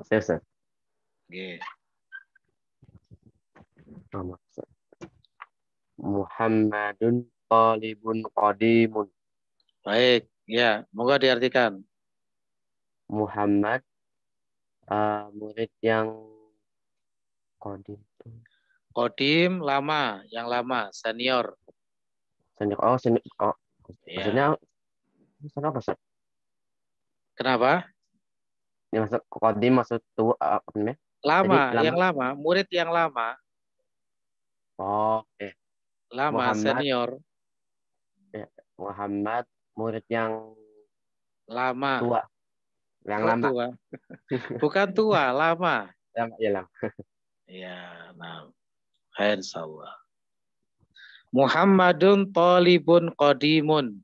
Saya. Oke. Muhammadun talibun qadimun. Baik, ya, monggo diartikan. Muhammad murid yang qadim. Qadim lama, yang lama, senior. Senior. Oh, senior. Oh. Ya. Maksudnya apa, Ustaz? Kenapa? Ini maksud qadim maksud tua apa namanya? Lama, yang lama, murid yang lama. Oh, Lama, Muhammad, senior. Ya, Muhammad murid yang lama. Tua. Yang lama. Tua. Bukan tua, lama. Lama. Ya, nah. Khair insyaallah. Muhammadun talibun qadimun.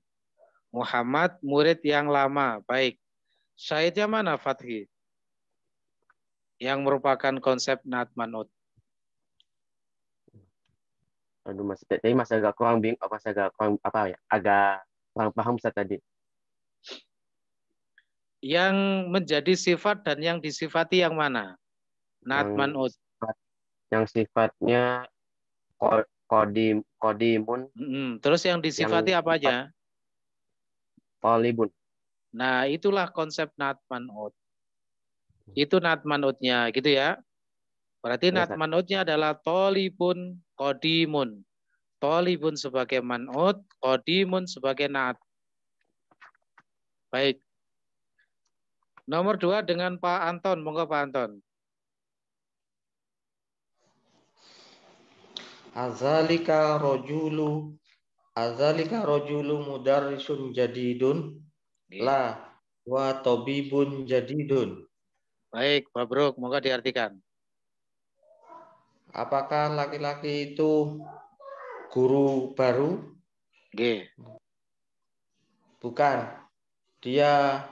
Muhammad murid yang lama. Baik. Syahidnya mana Fathi? Yang merupakan konsep Na'at Man'ut. Aduh, masih agak kurang agak kurang paham Ustaz tadi. Yang menjadi sifat dan yang disifati yang mana? Na'at Man'ut. Yang sifatnya qadimun. Terus yang disifati apa aja? Talibun. Nah, itulah konsep Na'at Man'ut. Itu Na'at Man'utnya, gitu ya. Berarti Na'at Man'utnya adalah talibun qadimun. Talibun sebagai man'ut, qadimun sebagai na'at. Baik. Nomor 2 dengan Pak Anton. Monggo Pak Anton. Azalika rojulu mudarrisun jadidun. La wa tabibun jadidun. Baik, Pak Brok, monggo diartikan. Apakah laki-laki itu guru baru? Bukan. Dia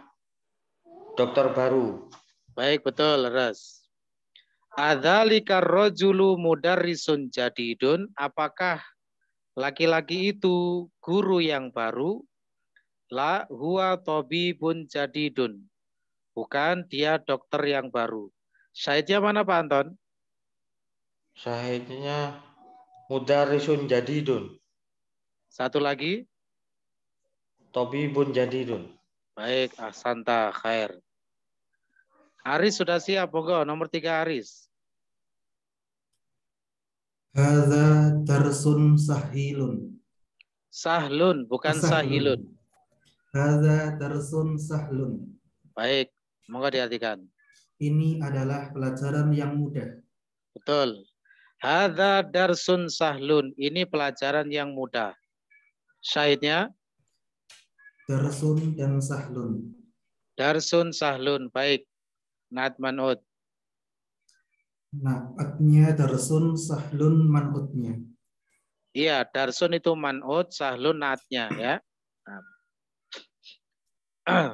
dokter baru. Baik, betul, Ras. Adzalika rajulu mudarrisun jadidun. Apakah laki-laki itu guru yang baru? La huwa tabibun jadidun. Bukan, dia dokter yang baru. Syahidnya mana Pak Anton? Syahidnya mudarrisun jadidun. Satu lagi? Tabibun jadidun. Baik, ahsanta, khair. Aris sudah siap, monggo. Nomor 3 Aris. Hadza darsun sahilun. Sahlun, bukan sahilun. Hadza darsun sahlun. Baik, monggo diartikan. Ini adalah pelajaran yang mudah. Betul. Hadza darsun sahlun. Ini pelajaran yang mudah. Syahidnya? Darsun dan sahlun. Darsun sahlun. Baik. Na'at man'ut. Na'atnya darsun, sahlun man'utnya. Iya, darsun itu man'ut, sahlun na'atnya ya. Nah.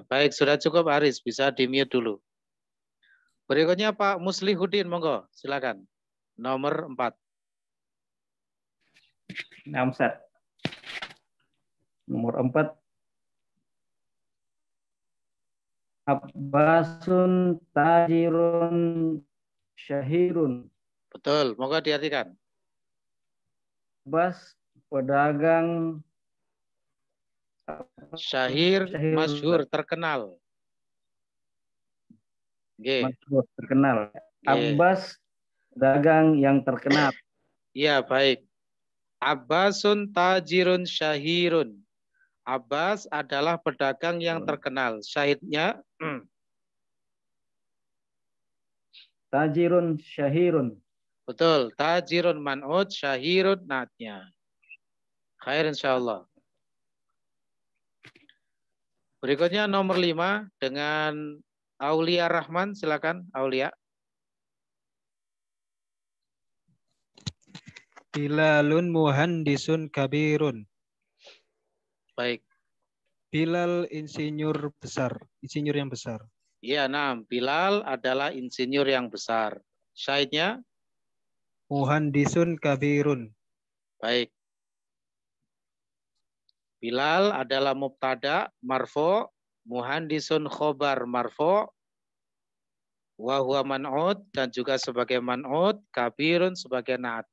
Baik, sudah cukup Aris, bisa di-mute dulu. Berikutnya Pak Muslihuddin, monggo, silakan. Nomor 4. Nah, Ustaz. Nomor 4. Abbasun tajirun syahirun. Betul, monggo diartikan. Abbas pedagang Syahir, masyhur, terkenal. Masyhur, terkenal. Nggih. Abbas pedagang yang terkenal. Iya, baik. Abbasun tajirun syahirun. Abbas adalah pedagang yang terkenal. Syahidnya Tajirun syahirun. betul. Tajirun man'ud, syahirun natnya. Khair insyaallah. Berikutnya nomor 5 dengan Aulia Rahman, silakan Aulia. Bilalun muhandisun kabirun. Baik. Bilal insinyur besar, insinyur yang besar. Iya, nah, Bilal adalah insinyur yang besar. Syahidnya? Muhandisun kabirun. Baik. Bilal adalah mubtada marfu, muhandisun khobar marfu, wa huwa man'ud dan juga sebagai man'ud, kabirun sebagai naat.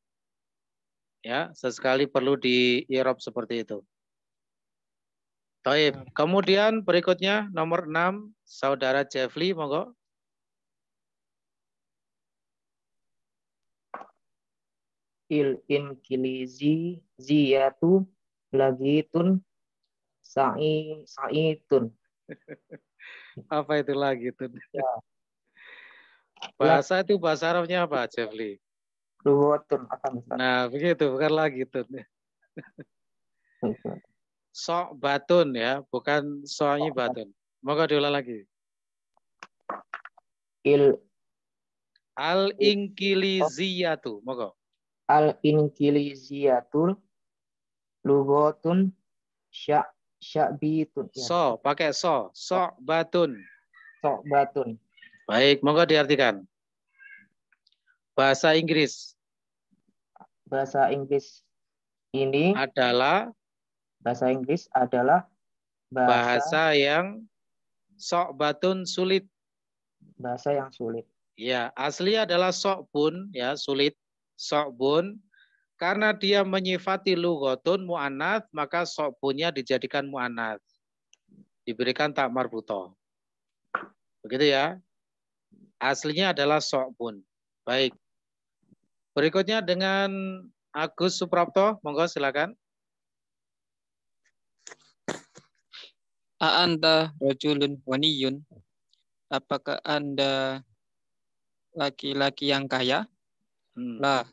Ya, sesekali perlu di-i'rab seperti itu. Baik, kemudian berikutnya nomor 6, Saudara Jeffli, monggo. Inkilizi ziyatu lagitun sa'itun. Apa itu lagitun? Ya. Bahasa itu bahasa Arabnya apa, Jeffli? Luwatun akan. Nah, begitu, bukan lagitun. Sok batun ya, bukan so'yi batun. Monggo diulang lagi. Al-inkiliziyatu, monggo. Al-inkiliziyatul lughatun sya'bitun. So, pakai so. So batun. So batun. Baik, monggo diartikan. Bahasa Inggris. Bahasa Inggris ini adalah bahasa yang sok batun sulit. Bahasa yang sulit. Ya, asli adalah sokbun, ya, sulit. Sokbun. Karena dia menyifati lughatun mu'anats, maka sokbunnya dijadikan mu'anats. Diberikan tak marbutoh. Begitu ya. Aslinya adalah sokbun. Baik. Berikutnya dengan Agus Suprapto, monggo silakan. A'anta rajulun waniyun. Apakah Anda laki-laki yang kaya? Lah,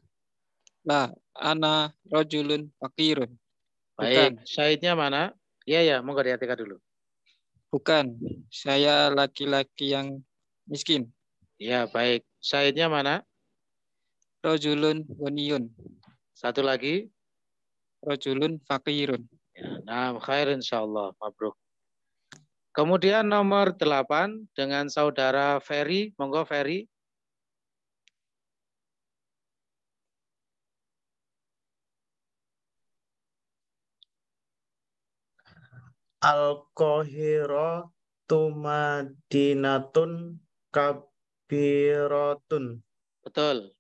ana rajulun fakirun. Baik, syahidnya mana? Iya ya, monggo diartikan dulu. Bukan, saya laki-laki yang miskin. Ya, baik. Syahidnya mana? Rajulun waniyun. Satu lagi. Rajulun fakirun. Ya, nah, khair insyaallah. Mabruk. Kemudian nomor 8 dengan saudara Ferry. Monggo Ferry. Al-Qahiratu madinatun kabiratun. Betul.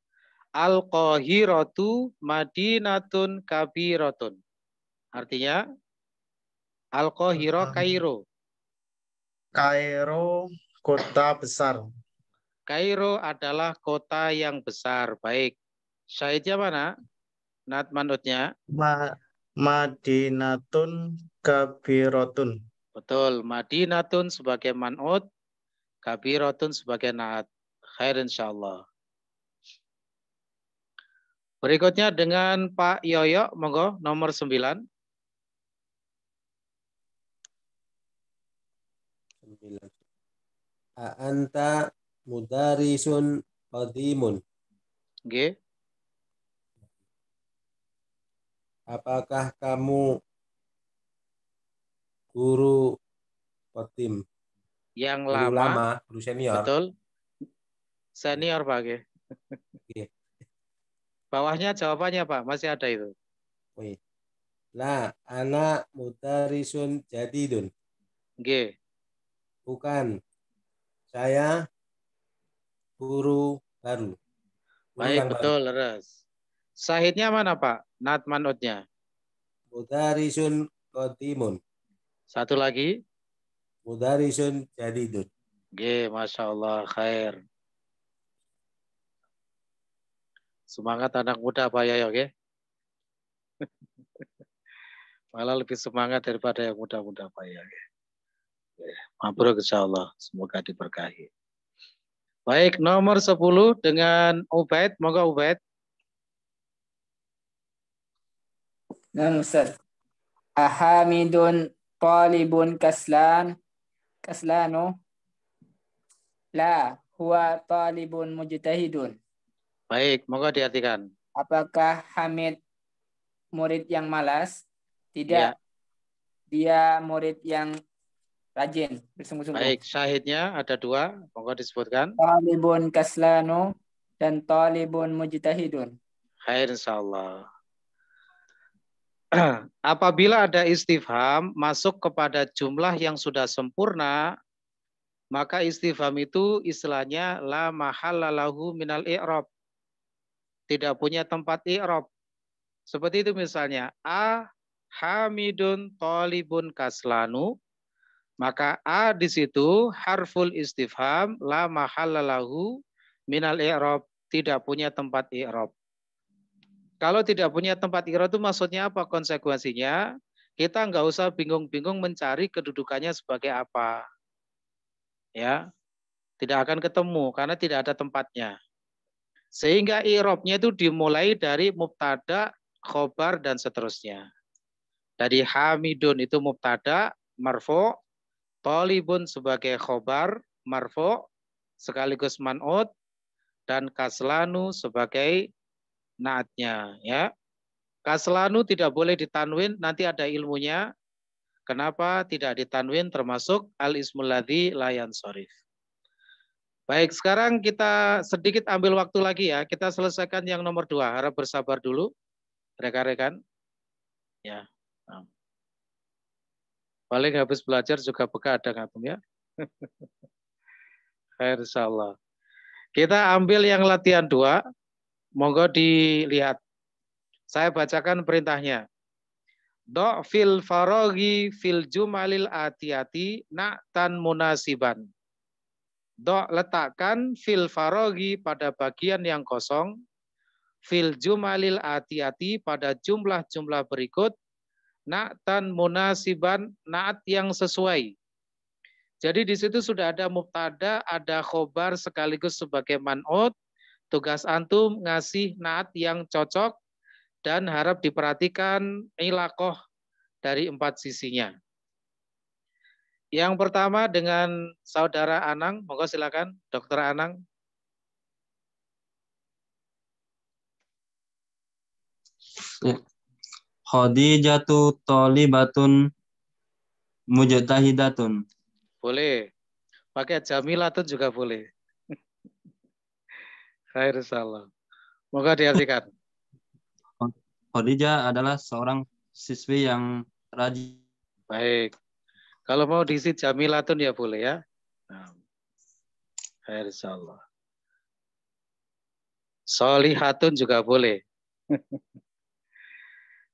Al-Qahiratu madinatun kabiratun. Artinya Al-Qahira Kairo. Kairo kota besar. Kairo adalah kota yang besar. Baik. Syahidnya mana? Nat manutnya? Madinatun kabiratun. Betul. Madinatun sebagai manut, kabiratun sebagai naat. Khair insyaallah. Berikutnya dengan Pak Yoyo, monggo nomor 9. 9. A'anta mudarisun qadimun. Nggih. Apakah kamu guru Qadim. Yang Guru lama. lama, guru senior. Betul. Senior Pak. Oke. Oke. Bawahnya jawabannya Pak, masih ada itu. Wih. La, ana mudarisun jadidun. G. Bukan. Saya guru baru. Guru Baik, yang baru. betul, leres. Sahidnya mana Pak? Nat manutnya. Mudarisun qadimun. Satu lagi. Mudarisun jadidun. G, Masya Allah, khair. Semangat anak muda Pak Yayo, oke? Malah lebih semangat daripada yang muda-muda Pak Yayo. Mabrur insyaallah, semoga diberkahi. Baik, nomor 10 dengan Ubaid, moga Ubaid. Nah, Ustaz. Ahamidun talibun kaslanu la huwa talibun mujtahidun. Baik, moga diartikan. Apakah Hamid murid yang malas? Tidak. Ya. Dia murid yang rajin, bersungguh-sungguh. Baik, syahidnya ada dua, moga disebutkan. Talibun kaslanu dan talibun mujtahidun. Khair insyaallah. Apabila ada istifham masuk kepada jumlah yang sudah sempurna, maka istifham itu istilahnya la mahalla lahu minal i'rab. Tidak punya tempat i'rab. Seperti itu misalnya, a hamidun talibun kaslanu, maka a di situ harful istifham la mahalla lahu minal i'rab, tidak punya tempat i'rab. Kalau tidak punya tempat i'rab itu maksudnya apa konsekuensinya? Kita nggak usah bingung-bingung mencari kedudukannya sebagai apa. Ya. Tidak akan ketemu karena tidak ada tempatnya. Sehingga i'rabnya itu dimulai dari mubtada, khobar dan seterusnya. Dari hamidun itu mubtada, marfu, talibun sebagai khobar, marfu sekaligus man'ut, dan kaslanu sebagai naatnya, ya. Kaslanu tidak boleh ditanwin, nanti ada ilmunya. Kenapa tidak ditanwin termasuk al-ismul ladzi la yansharif. Baik, sekarang kita sedikit ambil waktu lagi ya. Kita selesaikan yang nomor 2. Harap bersabar dulu, rekan-rekan. Ya. Paling habis belajar juga begadang antum ya. Khair insyaallah. Kita ambil yang latihan 2. Monggo dilihat. Saya bacakan perintahnya. Do fil farogi fil jumalil atiyati na'tan munasiban. Do letakkan fil farogi pada bagian yang kosong, fil jumalil atiyati pada jumlah-jumlah berikut, na'tan munasiban, naat yang sesuai. Jadi di situ sudah ada mubtada, ada khobar sekaligus sebagai man'ut. Tugas antum ngasih naat yang cocok dan harap diperhatikan ilaqoh dari 4 sisinya. Yang pertama dengan saudara Anang, monggo silakan, Dokter Anang. Khadijatu thalibatun mujtahidatun. Boleh. Pakai jamilatun juga boleh. Khair insyaallah. Moga diartikan. Khadijah adalah seorang siswi yang rajin. Baik. Kalau mau diisi jamilatun ya boleh ya. Khair insyaallah. Solihatun juga boleh.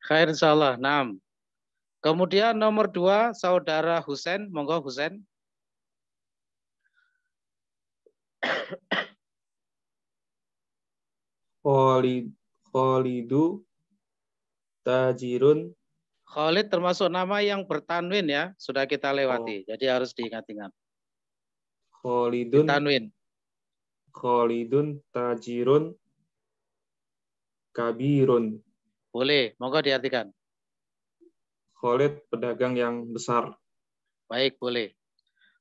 Khair insyaallah. 6. Kemudian nomor 2 saudara Husain, monggo Husain. Khalidu tajirun. Khalid termasuk nama yang bertanwin ya, sudah kita lewati. Jadi harus diingat-ingat. Khalidun. Tanwin. Khalidun tajirun kabirun. Boleh, monggo diartikan. Khalid pedagang yang besar. Baik, boleh.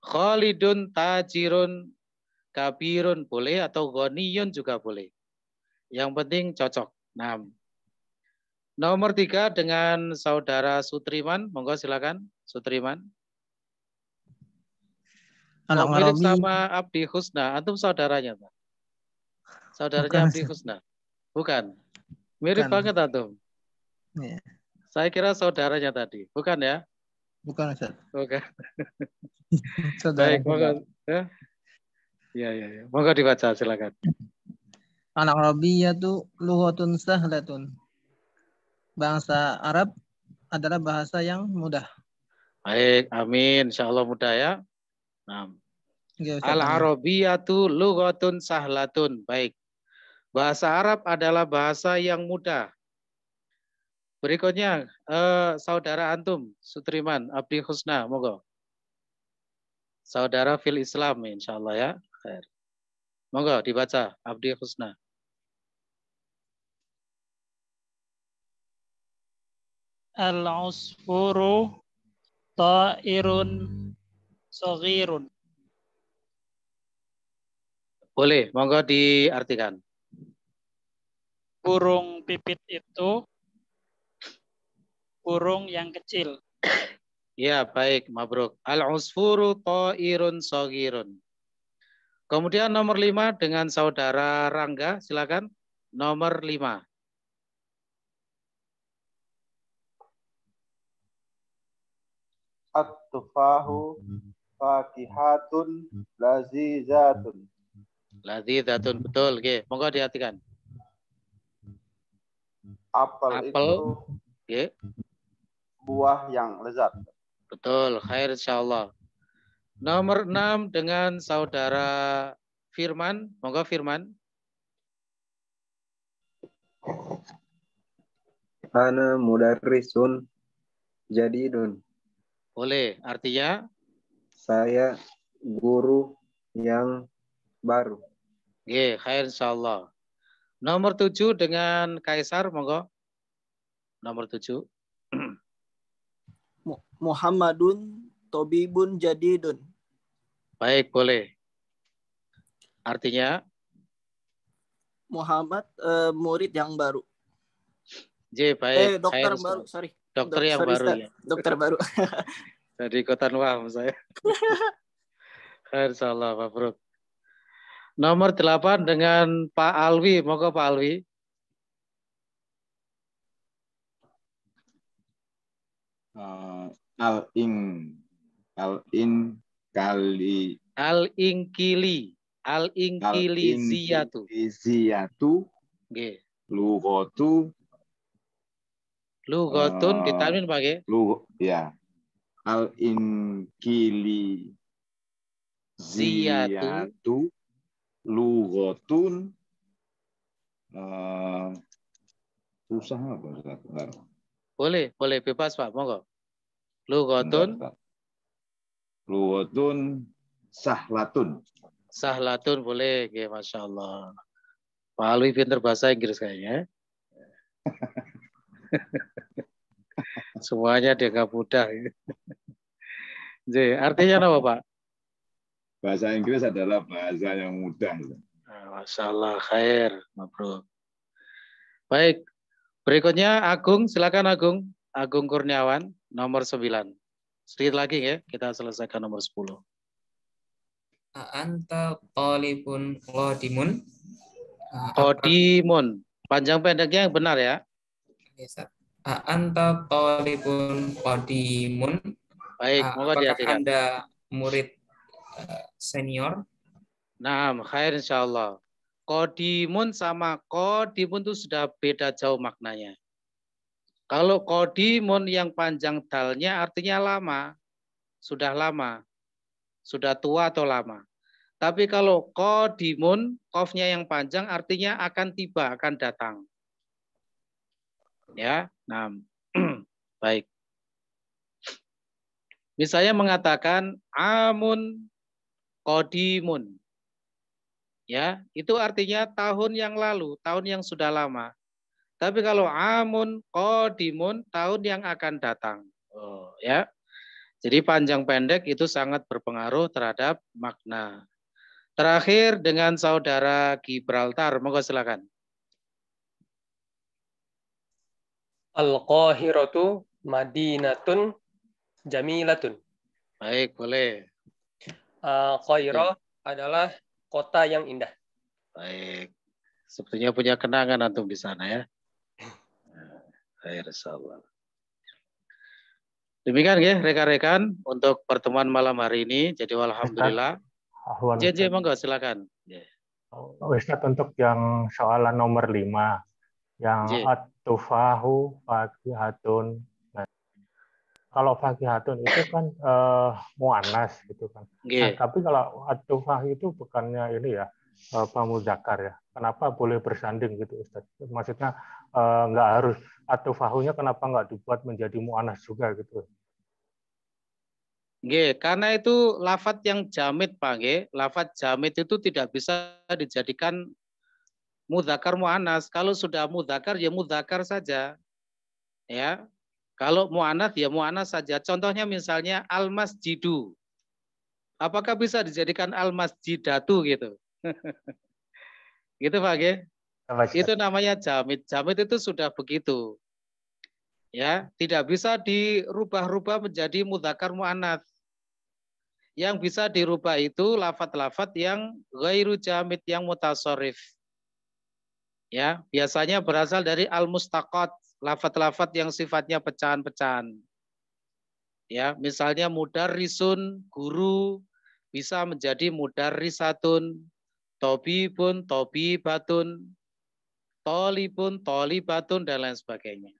Khalidun tajirun kabirun boleh atau ghaniyun juga boleh. Yang penting cocok. 6. Nomor 3 dengan saudara Sutriman, monggo silakan Sutriman. Anak mirip Arabi. sama Abdi Husna. Antum saudaranya, Pak. Saudaranya Bukan, Abdi Husna. Bukan. Mirip Bukan. banget antum. Iya. Saya kira saudaranya tadi. Bukan ya? Bukan, Ustaz. Bukan. Saudara Baik, kita. monggo. Ya. Monggo dibaca, silakan. Anak Arabiyyatu lughatun sahlatun. Bahasa Arab adalah bahasa yang mudah. Baik, amin. Insya Allah mudah ya. Nah. Ya, Ustaz, amin. Al-Arabiyyatu lughatun sahlatun. Baik. Bahasa Arab adalah bahasa yang mudah. Berikutnya, saudara antum, Sutriman, Abdi Husna, monggo. Saudara fil Islam, insya Allah ya. Monggo dibaca, Abdi Husna. Al-usfuru ta'irun saghirun. Boleh, monggo diartikan. Burung pipit itu burung yang kecil. Ya, baik, mabruk. Al-usfuru ta'irun saghirun. Kemudian nomor 5 dengan saudara Rangga, silakan. Nomor 5. At-tufahu fakihatun lazizatun. Lazizatun, betul. Oke, monggo diartikan. Apel itu okay, buah yang lezat. Betul, khair insyaallah. Nomor 6 dengan saudara Firman, monggo Firman. Ana mudarrisun jadidun. Boleh, artinya? Saya guru yang baru. Oke, khair insyaallah. Nomor 7 dengan Kaisar, monggo. Nomor 7. Muhammadun tobibun jadidun. Baik, boleh. Artinya? Muhammad murid yang baru. Baik. Dokter baru, sorry. Dokter yang sorry, baru Ustaz. ya. Dokter baru. Jadi ikutan waham saya. Khair insyaallah, Pak Bro. Nomor 8 dengan Pak Alwi, monggo Pak Alwi. Al-inkili ziyatu. Nggih. Lughatun ditanwin pakai ya. Al-inkili ziyatu lughatun susah apa Ustaz? Boleh bebas Pak, monggo. Lughatun sahlatun boleh, ya Masya Allah. Pak Alwi pinter bahasa Inggris kayaknya. Semuanya dia nggak mudah. Jadi artinya apa Pak? Bahasa Inggris adalah bahasa yang mudah. Masya Allah, khair, mabrur. Baik, berikutnya Agung, silakan Agung. Agung Kurniawan, nomor 9. Sedikit lagi ya, kita selesaikan nomor 10. Anta talibun qadimun. Qadimun. Panjang pendeknya yang benar ya. Anta talibun qadimun. Baik, moga diartikan. Anda murid senior? Nah, khair insyaallah. Qadimun sama qadimun itu sudah beda jauh maknanya. Kalau qadimun yang panjang dalnya artinya lama. Sudah lama. Sudah tua atau lama. Tapi kalau qadimun, qafnya yang panjang artinya akan tiba, akan datang. Ya, nah, baik. Misalnya mengatakan amun qadimun. Ya, itu artinya tahun yang lalu, tahun yang sudah lama. Tapi kalau amun qadimun, tahun yang akan datang. Oh, ya. Jadi panjang pendek itu sangat berpengaruh terhadap makna. Terakhir dengan saudara Gibraltar, monggo silakan. Al-Qahiratu madinatun jamilatun. Baik, boleh. Qairo adalah kota yang indah. Baik. Sepertinya punya kenangan antum di sana ya. Insyaallah. Demikian ya rekan-rekan untuk pertemuan malam hari ini. Jadi alhamdulillah. JJ monggo silakan. Ustaz, untuk yang soalan nomor 5 yang at-tufahu fakihatun. Nah, kalau fakihatun itu kan muannas gitu kan. Nah, tapi kalau at-tufah itu bukannya ini ya muzakkar ya. Kenapa boleh bersanding gitu Ustaz? Maksudnya nggak harus at-tufahunya kenapa nggak dibuat menjadi muannas juga gitu? Karena itu lafadz yang jamid Pak. Lafadz jamid itu tidak bisa dijadikan mudzakkar muannas. Kalau sudah mudzakkar ya mudzakkar saja. Ya. Kalau muannats ya muannats saja. Contohnya misalnya al-masjidu. Apakah bisa dijadikan al-masjidatu gitu? Gitu Pak. Itu namanya jamid. Jamid itu sudah begitu. Ya, tidak bisa dirubah-rubah menjadi mudzakkar muannats. Yang bisa dirubah itu lafadz-lafadz yang ghairu jamid, yang mutasharrif. Ya, biasanya berasal dari al-mustaqat, lafadz-lafadz yang sifatnya pecahan-pecahan. Ya, misalnya mudarrisun, guru bisa menjadi mudarrisatun, tobibun, tobibatun, tolibun, tolibatun dan lain sebagainya.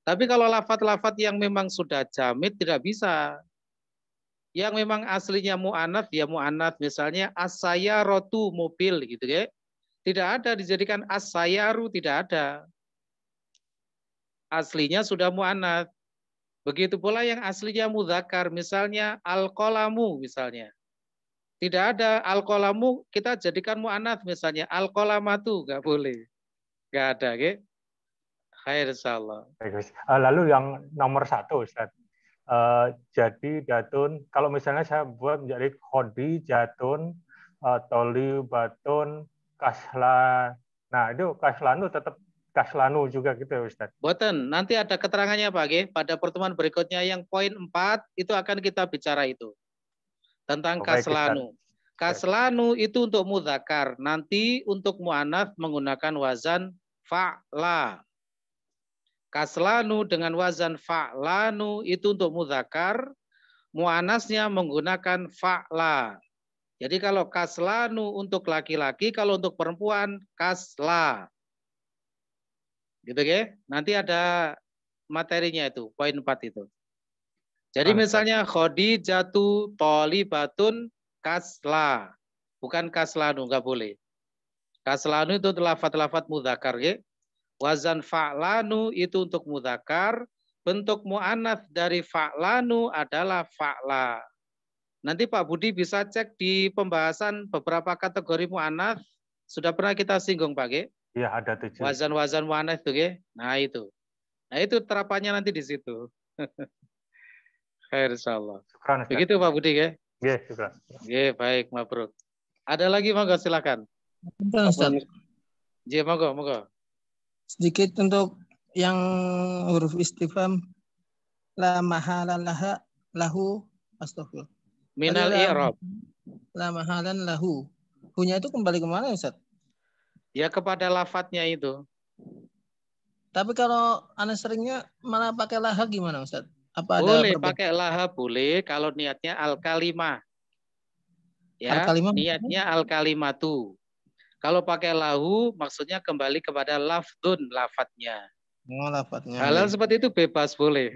Tapi kalau lafadz-lafadz yang memang sudah jamid tidak bisa. Yang memang aslinya mu'anats ya mu'anats, misalnya as-sayyaratu mobil gitu ya. Tidak ada dijadikan as-sayyaru, tidak ada. Aslinya sudah mu'anats. Begitu pula yang aslinya mudzakkar, misalnya al-qalamu misalnya. Tidak ada al-qalamu kita jadikan mu'anats, misalnya al-qalamatu enggak boleh. Enggak ada, ya. Khair insyaallah. Lalu yang nomor 1 Ustaz. Jadi datun, kalau misalnya saya buat menjadi khodi jatun, tolibatun, kaslan. Nah itu kaslanu tetap kaslanu juga gitu ya Ustaz. Boten, nanti ada keterangannya Pak. Pada pertemuan berikutnya yang poin 4 itu akan kita bicara itu. Tentang kaslanu. Kaslanu itu untuk mudzakkar. Nanti untuk muannats menggunakan wazan fa'la. Kaslanu dengan wazan fa'lanu itu untuk mudzakkar, muannasnya menggunakan fa'la. Jadi kalau kaslanu untuk laki-laki, kalau untuk perempuan kasla. Gitu ya. Nanti ada materinya itu, poin 4 itu. Jadi misalnya khadijatu thalibatun kasla. Bukan kaslanu, enggak boleh. Kaslanu itu lafadz-lafadz mudzakkar ya. Wazan fa'lanu itu untuk mudzakkar, bentuk muannats dari fa'lanu adalah fa'la. Nanti Pak Budi bisa cek di pembahasan beberapa kategori muannats, sudah pernah kita singgung Pak. Iya, ada 7. Wazan-wazan muannats itu ya. Nah itu. Nah itu terapannya nanti di situ. Khair insyaallah. Begitu Pak Budi ya. Iya, syukran. Iya, baik, mabruk. Ada lagi monggo silakan. Iya, monggo. Sedikit untuk yang huruf istifham la mahalan laha lahu astagfirullah. Minal i'rab. La mahalan lahu. Hunya itu kembali ke mana Ustaz? Ya kepada lafadznya itu. Tapi kalau ana seringnya malah pakai laha gimana Ustaz? Apa boleh ada pakai laha boleh kalau niatnya al-kalimah. Ya, al-kalimah niatnya al-kalimatu. Kalau pakai lahu, maksudnya kembali kepada lafdun, lafadznya. Oh, lafadznya. Hal-hal seperti itu bebas, boleh.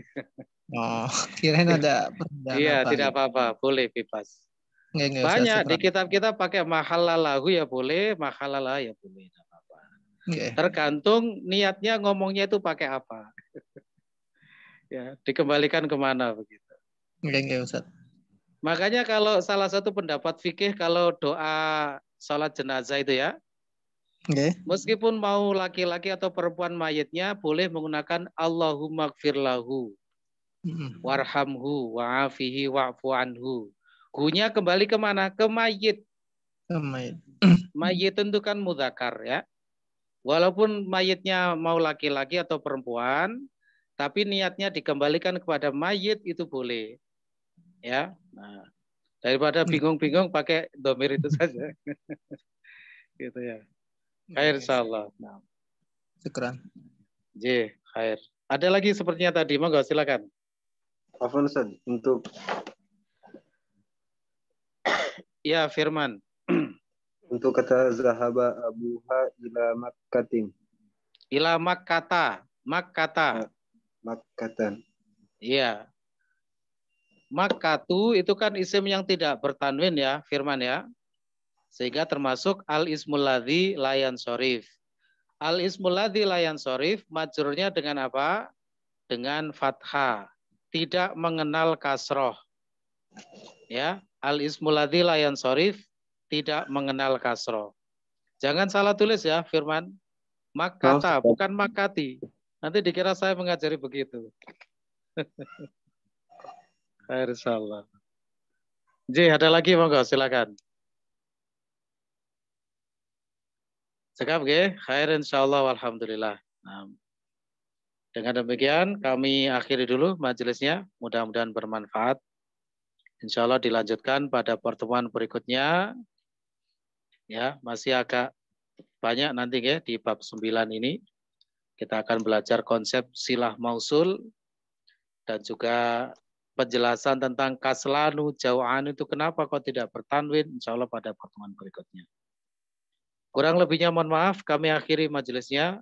Oh, kirain ada perbedaan. Iya, tidak apa-apa, boleh bebas. Nggak Banyak di kitab kita pakai mahalalahu ya boleh, mahalalah ya boleh. Tidak apa-apa. Tergantung niatnya ngomongnya itu pakai apa. Ya, dikembalikan kemana begitu. Enggak, Ustaz. Makanya kalau salah satu pendapat fikih kalau doa salat jenazah itu ya. Meskipun mau laki-laki atau perempuan mayitnya boleh menggunakan Allahumma gfir lahu warhamhu wa'afihi wa'fu anhu. Gunya kembali kemana? Ke mayit. Mayit itu kan mudzakkar ya. Walaupun mayitnya mau laki-laki atau perempuan, tapi niatnya dikembalikan kepada mayit itu boleh. Ya. Nah, Daripada bingung-bingung pakai domir itu saja. Gitu ya. Khair insyaallah. Nah. Syukran. J, khair. Ada lagi sepertinya tadi, monggo silakan. Afwan Ustaz, untuk ya Firman. Untuk kata zahaba abuha ila Makkatin. Ila Makkata. Makkata. Makkatan. Iya. Makkatu itu kan isim yang tidak bertanwin ya, Firman ya. Sehingga termasuk al-ismul ladzi la yansharif. Al-ismul ladzi la yansharif majrurnya dengan apa? Dengan fathah. Tidak mengenal kasroh. Ya, al-ismul ladzi la yansharif tidak mengenal kasroh. Jangan salah tulis ya, Firman. Makkata, bukan Makkati. Nanti dikira saya mengajari begitu. Khair insyaallah. J, ada lagi monggo silakan. Cekap nggih, khair insyaallah walhamdulillah. Nah, dengan demikian kami akhiri dulu majelisnya, mudah-mudahan bermanfaat. Insyaallah dilanjutkan pada pertemuan berikutnya. Ya, masih agak banyak nanti ya di bab 9 ini. Kita akan belajar konsep silah mausul dan juga penjelasan tentang kaslanu jau'an itu kenapa kok tidak bertanwin, insyaallah pada pertemuan berikutnya. Kurang lebihnya mohon maaf, kami akhiri majelisnya.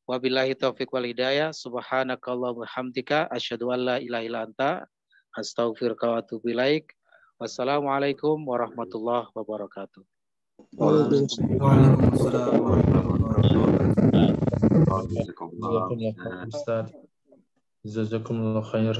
Wabillahi taufiq wal hidayah. Subhanakallahumma hamdika asyhadu an la ilaha illa anta astaghfiruka wa atubu ilaik. Wassalamualaikum warahmatullahi wabarakatuh. Waalaikumsalam warahmatullahi wabarakatuh. Ustaz. Jazakumullah khair.